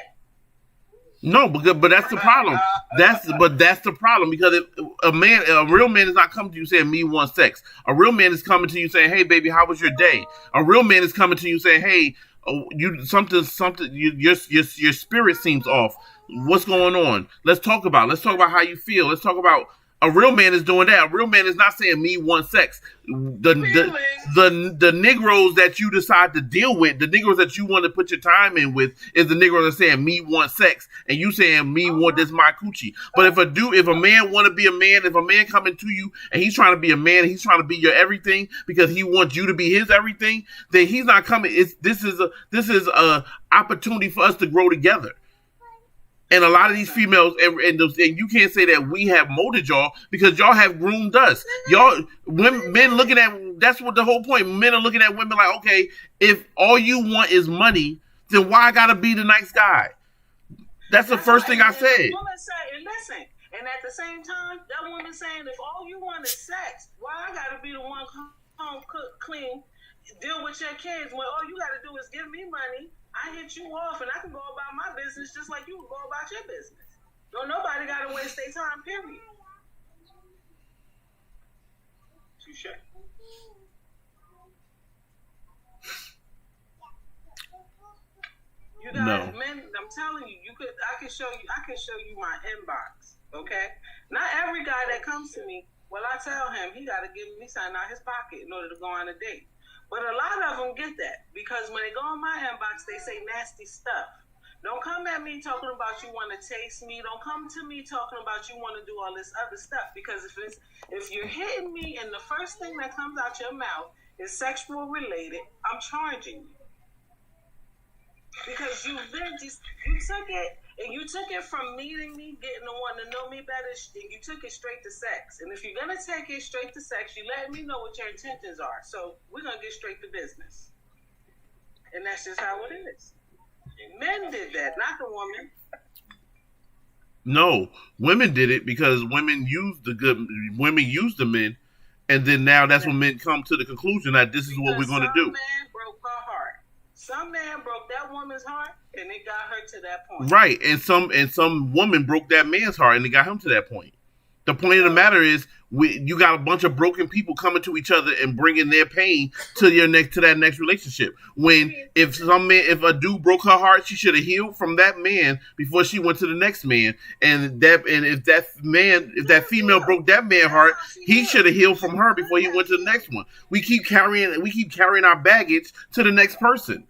No, but that's the problem. That's the problem, because a real man is not coming to you saying me want sex. A real man is coming to you saying, hey baby, how was your day? A real man is coming to you saying, hey, your spirit seems off. What's going on? Let's talk about how you feel. Let's talk about A real man is doing that. A real man is not saying me want sex. The Negroes that you decide to deal with, the Negroes that you want to put your time in with, is the Negroes that saying me want sex, and you saying me want this my coochie. But if a man want to be a man, if a man coming to you and he's trying to be a man, and he's trying to be your everything because he wants you to be his everything, then he's not coming. This is a opportunity for us to grow together. And a lot of these females, and you can't say that we have molded y'all because y'all have groomed us. Men looking at, that's what the whole point. Men are looking at women like, okay, if all you want is money, then why I gotta be the nice guy? That's the first thing I said. Woman say, and listen, and at the same time, that woman saying, if all you want is sex, why I gotta be the one home, cook, clean, deal with your kids when all you gotta do is give me money? I hit you off and I can go about my business just like you can go about your business. Don't nobody got to waste their time, period. Touché. You guys, men, I'm telling you, I can show you my inbox, okay? Not every guy that comes to me, well, I tell him he got to give me something out of his pocket in order to go on a date. But a lot of them get that because when they go in my inbox, they say nasty stuff. Don't come at me talking about you want to taste me. Don't come to me talking about you want to do all this other stuff. Because if you're hitting me and the first thing that comes out your mouth is sexual related, I'm charging you. Because you took it from meeting me, getting to want to know me better, and you took it straight to sex. And if you're going to take it straight to sex, you let me know what your intentions are. So we're going to get straight to business. And that's just how it is. Men did that, not the woman. No, women did it because women used the men, and then now that's when men come to the conclusion that this is what we're going to do. Some man broke her heart. Some man broke that woman's heart, and it got her to that point. Right, and some woman broke that man's heart, and it got him to that point. The point of the matter is, you got a bunch of broken people coming to each other and bringing their pain to that next relationship. When if a dude broke her heart, she should have healed from that man before she went to the next man. And if that female broke that man's heart, he should have healed from her before he went to the next one. We keep carrying our baggage to the next person.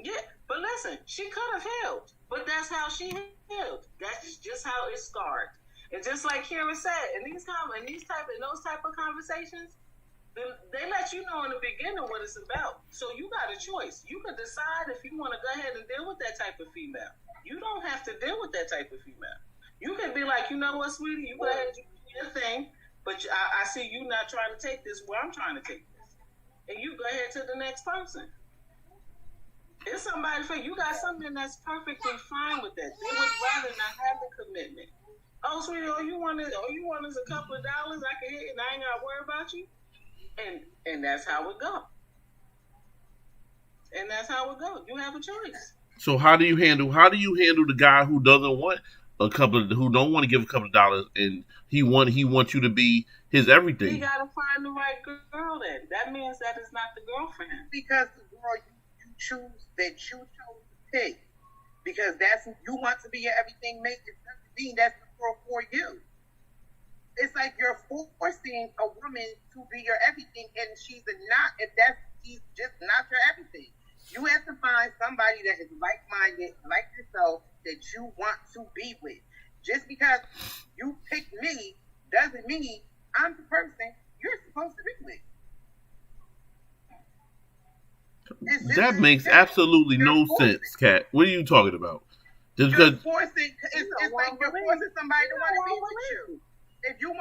Yeah, but listen, she could have healed, but that's how she healed. That's just how it scarred. And just like Kira said, in those type of conversations, they let you know in the beginning what it's about. So you got a choice. You can decide if you want to go ahead and deal with that type of female. You don't have to deal with that type of female. You can be like, you know what, sweetie, you go ahead and do your thing, but I see you not trying to take this where I'm trying to take this. And you go ahead to the next person. It's somebody for you. Got something that's perfectly fine with that. They would rather not have the commitment. Oh, sweetie, all you want is a couple of dollars I can hit and I ain't got to worry about you. And that's how it go. And that's how it go. You have a choice. So how do you handle the guy who doesn't want who don't want to give a couple of dollars and he wants you to be his everything? He gotta find the right girl then. That means that is not the girl for him. Because the girl you chose to pick. Because that's you want to be your everything mate, it doesn't mean that's the girl for you. It's like you're forcing a woman to be your everything, and she's just not your everything. You have to find somebody that is like-minded, like yourself, that you want to be with. Just because you pick me doesn't mean I'm the person you're supposed to be with. That makes absolutely no sense, Kat. What are you talking about? It's like you're forcing somebody to want to be with you. If you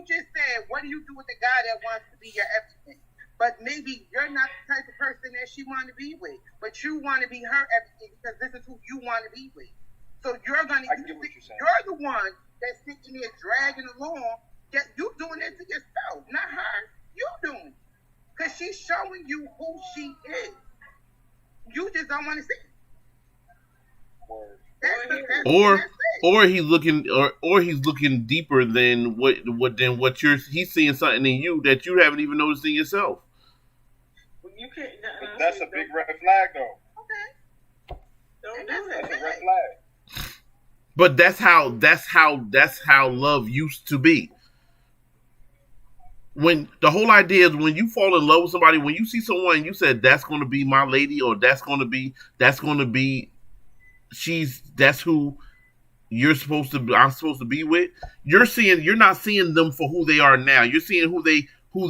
just said, what do you do with the guy that wants to be your everything? But maybe you're not the type of person that she wants to be with, but you want to be her everything because this is who you want to be with. So you're the one that's sitting there dragging along. You doing it to yourself, not her. You doing it. Because she's showing you who she is. You just don't want to see it. Or he's looking deeper than what he's seeing something in you that you haven't even noticed in yourself. Well, you can't. That's a big red flag, though. Okay. Don't do that. That's a red flag. But that's how love used to be. When the whole idea is when you fall in love with somebody, when you see someone and you said that's going to be my lady, or that's going to be that's who I'm supposed to be with. You're not seeing them for who they are now. You're seeing who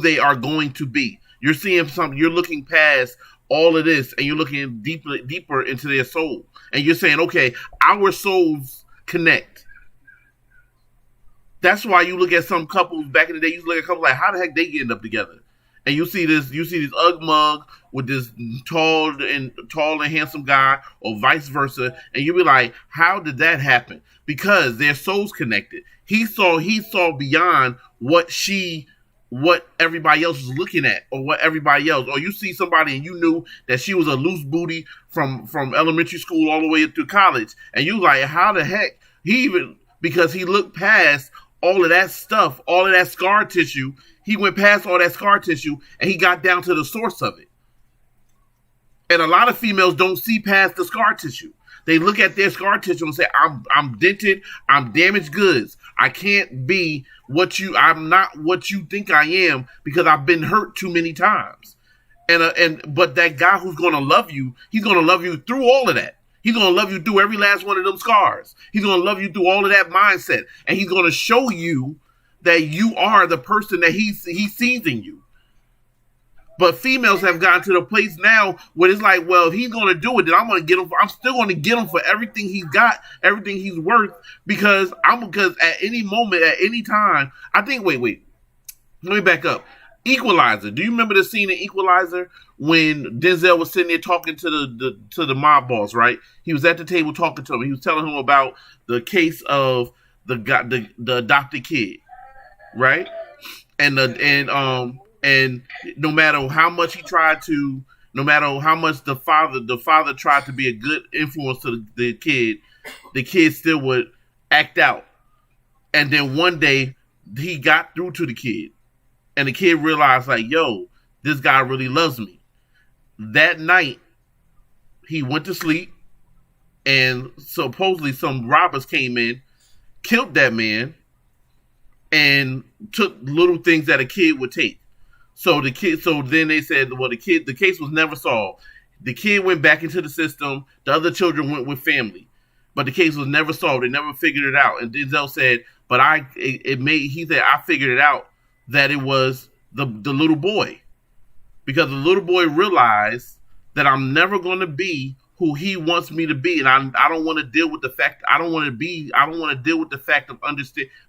they are going to be. You're seeing something. You're looking past all of this, and you're looking deeper into their soul, and you're saying, okay, our souls connect. That's why you look at some couples back in the day. You look at couples like, how the heck they getting up together? And you see this ugg mug with this tall and handsome guy, or vice versa, and you be like, how did that happen? Because their souls connected. He saw beyond what everybody else was looking at, or what everybody else. Or you see somebody and you knew that she was a loose booty from elementary school all the way through college, and you like, how the heck because he looked past all of that stuff, all of that scar tissue. He went past all that scar tissue and he got down to the source of it. And a lot of females don't see past the scar tissue. They look at their scar tissue and say, I'm dented, I'm damaged goods. I can't be I'm not what you think I am, because I've been hurt too many times. But that guy who's going to love you, he's going to love you through all of that. He's going to love you through every last one of them scars. He's going to love you through all of that mindset. And he's going to show you that you are the person that he sees in you. But females have gotten to the place now where it's like, well, if he's going to do it, then I'm still going to get him for everything he's got, everything he's worth, because at any moment, at any time, I think, wait, let me back up. Equalizer. Do you remember the scene in Equalizer when Denzel was sitting there talking to the mob boss, right? He was at the table talking to him. He was telling him about the case of the adopted kid, right? And no matter how much the father tried to be a good influence to the kid still would act out. And then one day he got through to the kid, and the kid realized, like, yo, this guy really loves me. That night, he went to sleep, and supposedly some robbers came in, killed that man, and took little things that a kid would take. So then they said, well, the case was never solved. The kid went back into the system. The other children went with family, but the case was never solved. They never figured it out. And Denzel said, but I figured it out, that it was the little boy, because the little boy realized that I'm never going to be who he wants me to be, and I don't want to deal with the fact of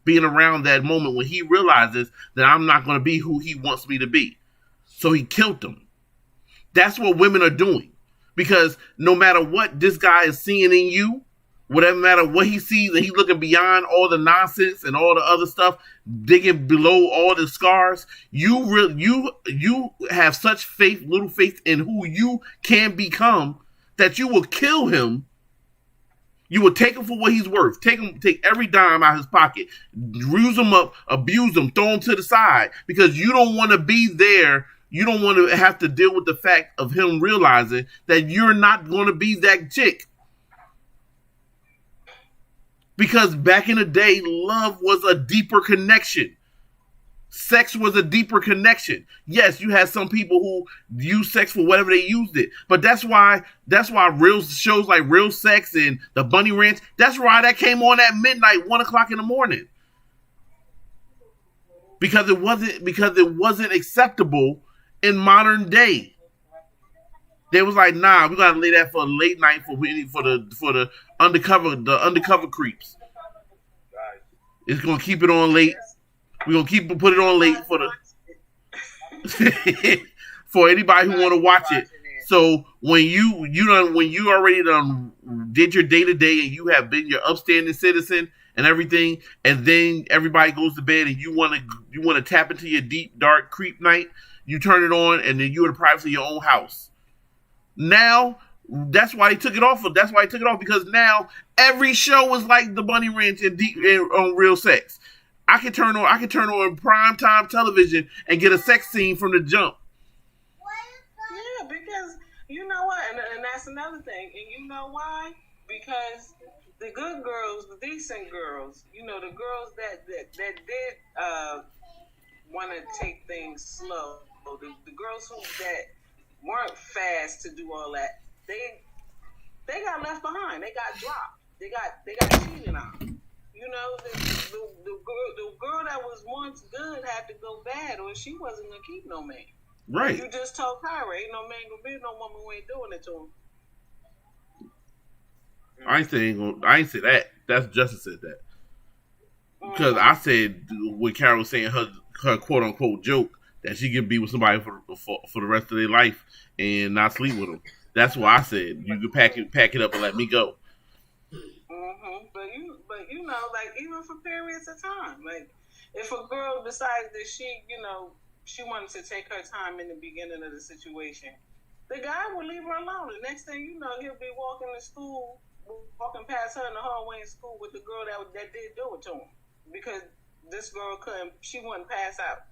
being around that moment when he realizes that I'm not going to be who he wants me to be. So he killed him. That's what women are doing, because no matter what this guy is seeing in you, whatever matter what he sees, and he's looking beyond all the nonsense and all the other stuff, digging below all the scars, you have such little faith in who you can become, that you will kill him. You will take him for what he's worth. Take every dime out of his pocket, use him up, abuse him, throw him to the side, because you don't want to be there. You don't want to have to deal with the fact of him realizing that you're not going to be that chick. Because back in the day, love was a deeper connection. Sex was a deeper connection. Yes, you had some people who use sex for whatever they used it. But that's why real shows like Real Sex and the Bunny Ranch, that's why that came on at midnight, 1 o'clock in the morning. Because it wasn't acceptable in modern day. They was like, nah, we gotta lay that for a late night for the undercover creeps. It's gonna keep it on late. We're gonna put it on late for the for anybody who want to watch it. So when you already did your day to day, and you have been your upstanding citizen and everything, and then everybody goes to bed, and you want to tap into your deep dark creep night, you turn it on, and then you're in the privacy of your own house. Now, that's why they took it off. Because now every show is like the Bunny Ranch and on Real Sex. I can turn on prime time television and get a sex scene from the jump. Yeah, because you know what, and that's another thing, and you know why? Because the good girls, the decent girls, you know, the girls that did want to take things slow, the girls that weren't fast to do all that, they got left behind. They got dropped. They got cheated on. You know, the girl that was once good had to go bad, or she wasn't gonna keep no man. Right. You just told Kyra, ain't no man gonna be no woman who ain't doing it to him. I ain't say that. That's Justice said that. Because I said what Carol was saying, her quote unquote joke that she could be with somebody for the rest of their life and not sleep with them. That's why I said you could pack it up and let me go. But you know, like even for periods of time, like if a girl decides that she wanted to take her time in the beginning of the situation, the guy will leave her alone. The next thing you know, he'll be walking past her in the hallway in school with the girl that did do it to him, because this girl she wouldn't pass out.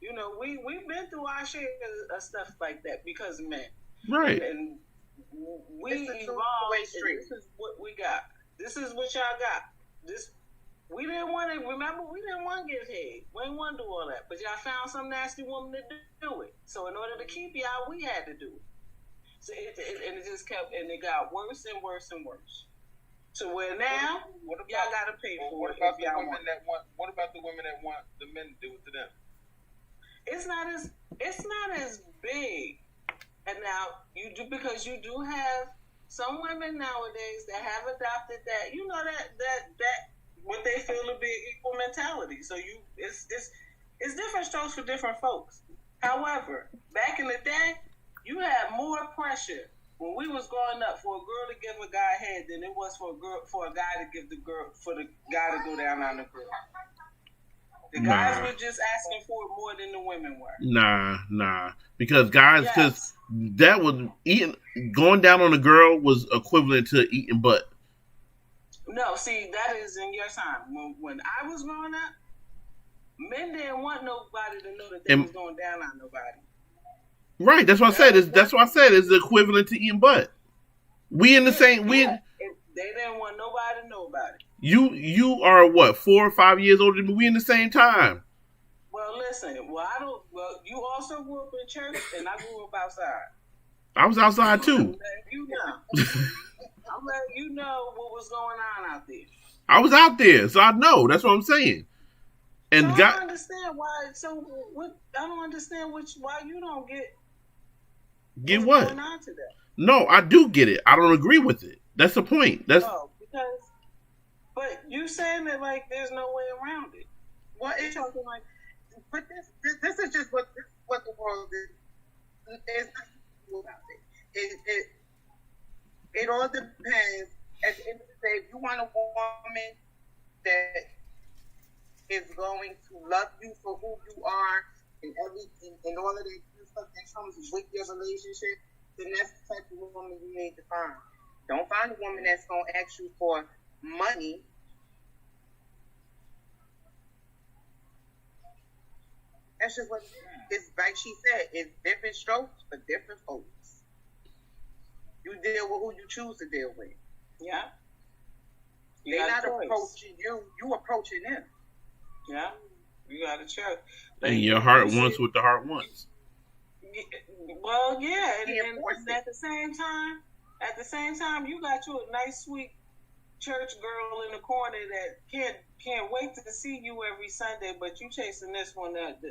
You know, we've been through our share of stuff like that because of men. Right. And we evolved. This is what we got. This is what y'all got. We didn't want to give head. We didn't want to do all that. But y'all found some nasty woman to do it. So in order to keep y'all, we had to do it. So it just kept, and it got worse and worse and worse. So where now, y'all got to pay for it. What about the women that want the men to do it to them? It's not as big. And now because you do have some women nowadays that have adopted that, you know, that what they feel to be equal mentality. So it's different strokes for different folks. However, back in the day, you had more pressure when we was growing up for a girl to give a guy head than it was for a guy to give the guy to go down on the girl. The guys were just asking for it more than the women were. Nah. Because that was going down on a girl was equivalent to eating butt. No, see, that is in your time. When I was growing up, men didn't want nobody to know that they was going down on nobody. Right, that's what I said. That's what I said. It's equivalent to eating butt. We in the same. They didn't want nobody to know about it. You are what, 4 or 5 years older than me? We in the same time. Well, listen. Well, you also grew up in church, and I grew up outside. I was outside too. I'm letting you know what was going on out there. I was out there, so I know. That's what I'm saying. And I don't understand why. So what? I don't understand why you don't get what going on today. No, I do get it. I don't agree with it. That's the point. But you saying that like there's no way around it. What is talking like? But this is just what the world is. It all depends. At the end of the day, if you want a woman that is going to love you for who you are and everything and all of that stuff that comes with your relationship, then that's the type of woman you need to find. Don't find a woman that's going to ask you for money. That's just what it is. It's like she said, it's different strokes for different folks. You deal with who you choose to deal with. Yeah. They're not approaching you. You approaching them. Yeah. You got to check. And your heart wants what the heart wants. Well, yeah. And at the same time, you got you a nice, sweet church girl in the corner that can't wait to see you every Sunday, but you chasing this one that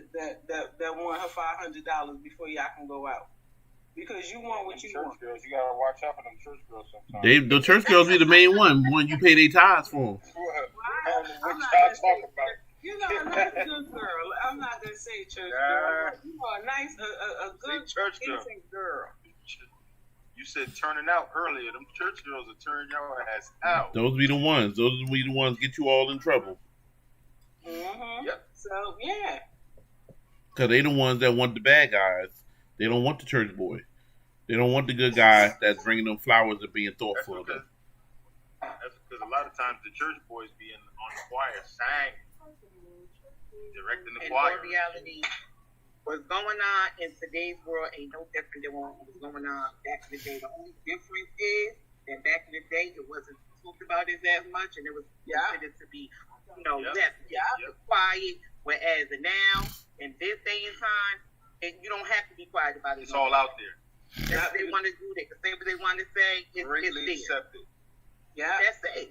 want her $500 before y'all can go out. Because you want what you want. Girls, you gotta watch out for them church girls sometimes. The church girls be the main one you pay their tithes for. I'm not a good girl. I'm not gonna say church girl. You are a good church girl. You said turning out earlier. Them church girls are turning your ass out. Those be the ones. Those be the ones get you all in trouble. Mm-hmm. Yep. So yeah. Cause they the ones that want the bad guys. They don't want the church boy. They don't want the good guy that's bringing them flowers and being thoughtful of them. That's because a lot of times the church boys be on the choir sang, directing the choir. In reality, what's going on in today's world ain't no different than what was going on back in the day. The only difference is that back in the day it wasn't talked about this as much, and it was considered to be, left quiet. Whereas now, in this day and time, you don't have to be quiet about it. It's all out there. If they want to do, they can say what they want to say. It's there. Accepted. Yeah, that's it.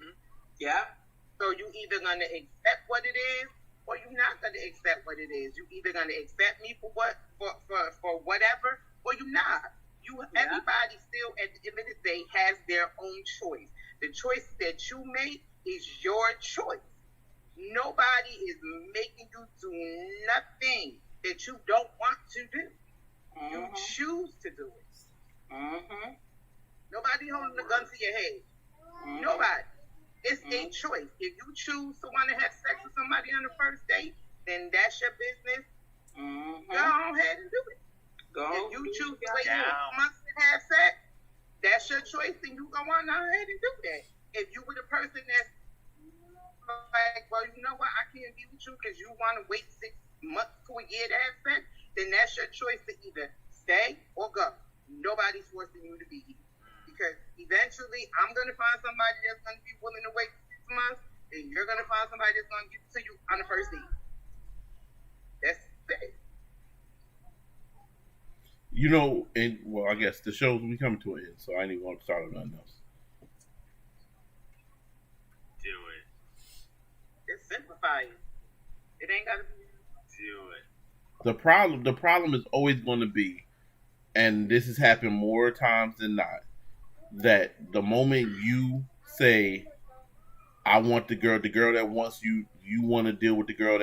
Yeah. So you either gonna accept what it is, or you're not gonna accept what it is. You either gonna accept me for whatever, or you're not. Everybody still at the end of the day has their own choice. The choice that you make is your choice. Nobody is making you do nothing that you don't want to do. You choose to do it. Nobody holding a gun to your head. Nobody. It's a choice. If you choose to want to have sex with somebody on the first date, then that's your business. Go ahead and do it. If you choose to wait 6 months to have sex, that's your choice, then you go on ahead and do that. If you were the person that's like, well, you know what, I can't be with you because you want to wait 6 months to a year to have sex, then that's your choice to either stay or go. Nobody's forcing you to be here. Because eventually, I'm going to find somebody that's going to be willing to wait 6 months, and you're going to find somebody that's going to give it to you on the first date. That's it. I guess the show's we coming to an end, so I ain't even want to start on nothing else. Do it. Just simplify it. It ain't got to be. Do it. The problem is always going to be, and this has happened more times than not, that the moment you say, I want the girl that wants you want to deal with the girl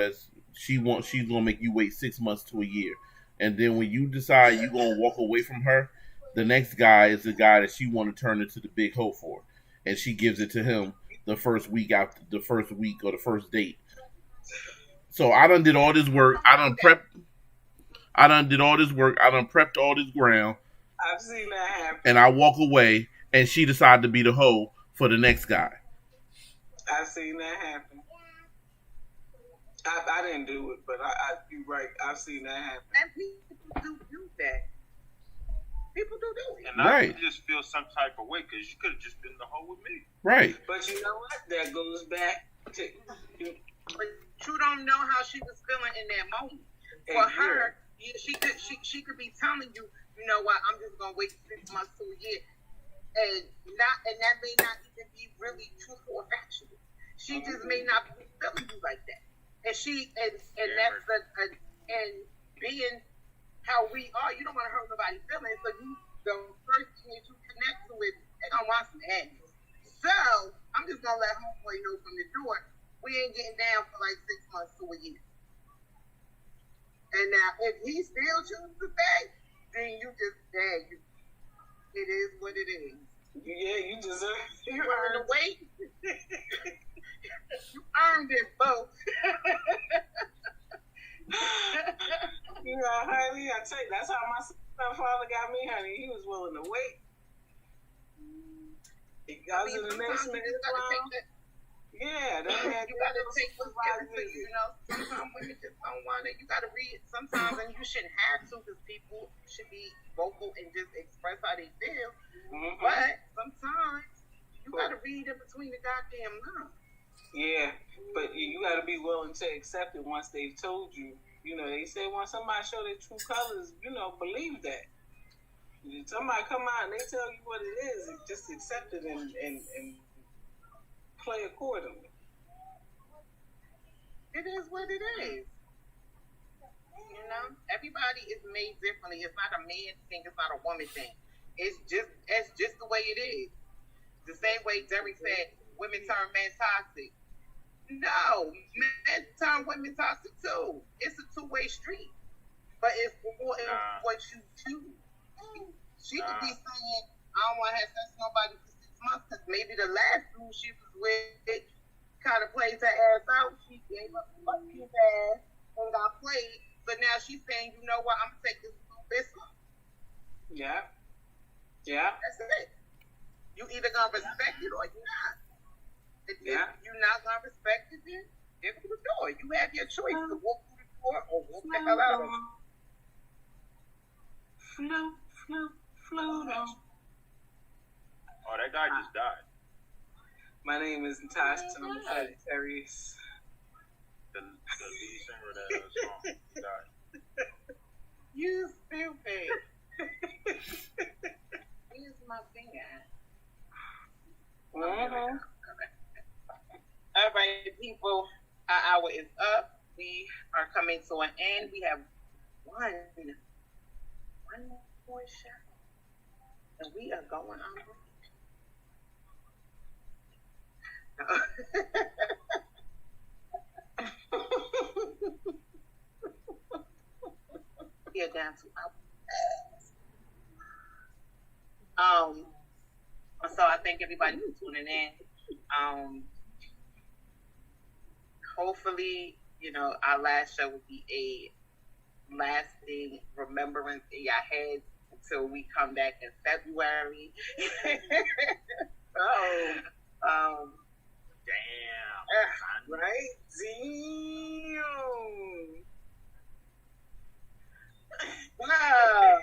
she's going to make you wait 6 months to a year. And then when you decide you're going to walk away from her, the next guy is the guy that she want to turn into the big hoe for. And she gives it to him the first week or the first date. So I done did all this work. I done prepped all this ground. I've seen that happen. And I walk away, and she decided to be the hoe for the next guy. I've seen that happen. I didn't do it, but you're right. I've seen that happen. And people do that. People do it. And I just feel some type of way because you could have just been the hoe with me. Right. But you know what? That goes back to... But you don't know how she was feeling in that moment. For her, she could be telling you, you know what, I'm just gonna wait 6 months to a year, and that may not even be really truthful or factual. She just may not be feeling you like that, and and being how we are, you don't want to hurt nobody's feelings, so the first thing that you connect to is they gonna want some ass. So I'm just gonna let homeboy know from the door, we ain't getting down for like 6 months to a year. And now, if he still chooses to stay, then you just stay. It is what it is. Yeah, you deserve it. You earned the wait. You earned it, folks. Honey, I tell you, that's how my stepfather got me, honey. He was willing to wait. He got to the next minute. Yeah, you gotta take what's given to you. Sometimes women just don't want it. You gotta read it sometimes, and you shouldn't have to, because people should be vocal and just express how they feel. But sometimes you gotta read in between the goddamn lines. Yeah, but you gotta be willing to accept it once they've told you. They say when somebody show their true colors, believe that. If somebody come out and they tell you what it is, just accept it and play accordingly. It is what it is. Everybody is made differently. It's not a man thing. It's not a woman thing. It's just the way it is. The same way Derek said, women turn men toxic. No, men turn women toxic too. It's a two-way street. But it's what you choose. She could be saying, I don't want to have sex with nobody for 6 months, because maybe the last dude she was with kind of plays her ass out. She gave up his ass and got played. So now she's saying, you know what, I'm going to take this little biscuit. Yeah. Yeah. That's it. You either going to respect it or you're not. If you're not going to respect it, then get through the door. You have your choice to walk through the door or walk the hell out of it. Float on. Oh, that guy just died. My name is Natasha, and I'm a Sagittarius. The lead singer of that song. He died. You stupid. Here's my finger. Mm-hmm. All right, people. Our hour is up. We are coming to an end. We have one more show. And we are going on break. We are down to our so I thank everybody for tuning in. Hopefully, our last show will be a lasting remembrance in your heads until we come back in February. Damn. Right? Damn. Wow.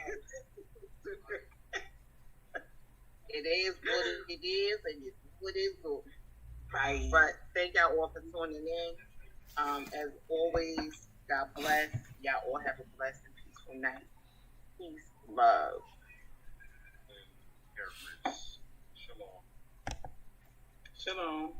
It is what it is, and it's what it is. Right. But thank y'all all for tuning in. As always, God bless. Y'all all have a blessed and peaceful night. Peace, love. Shalom. Shalom.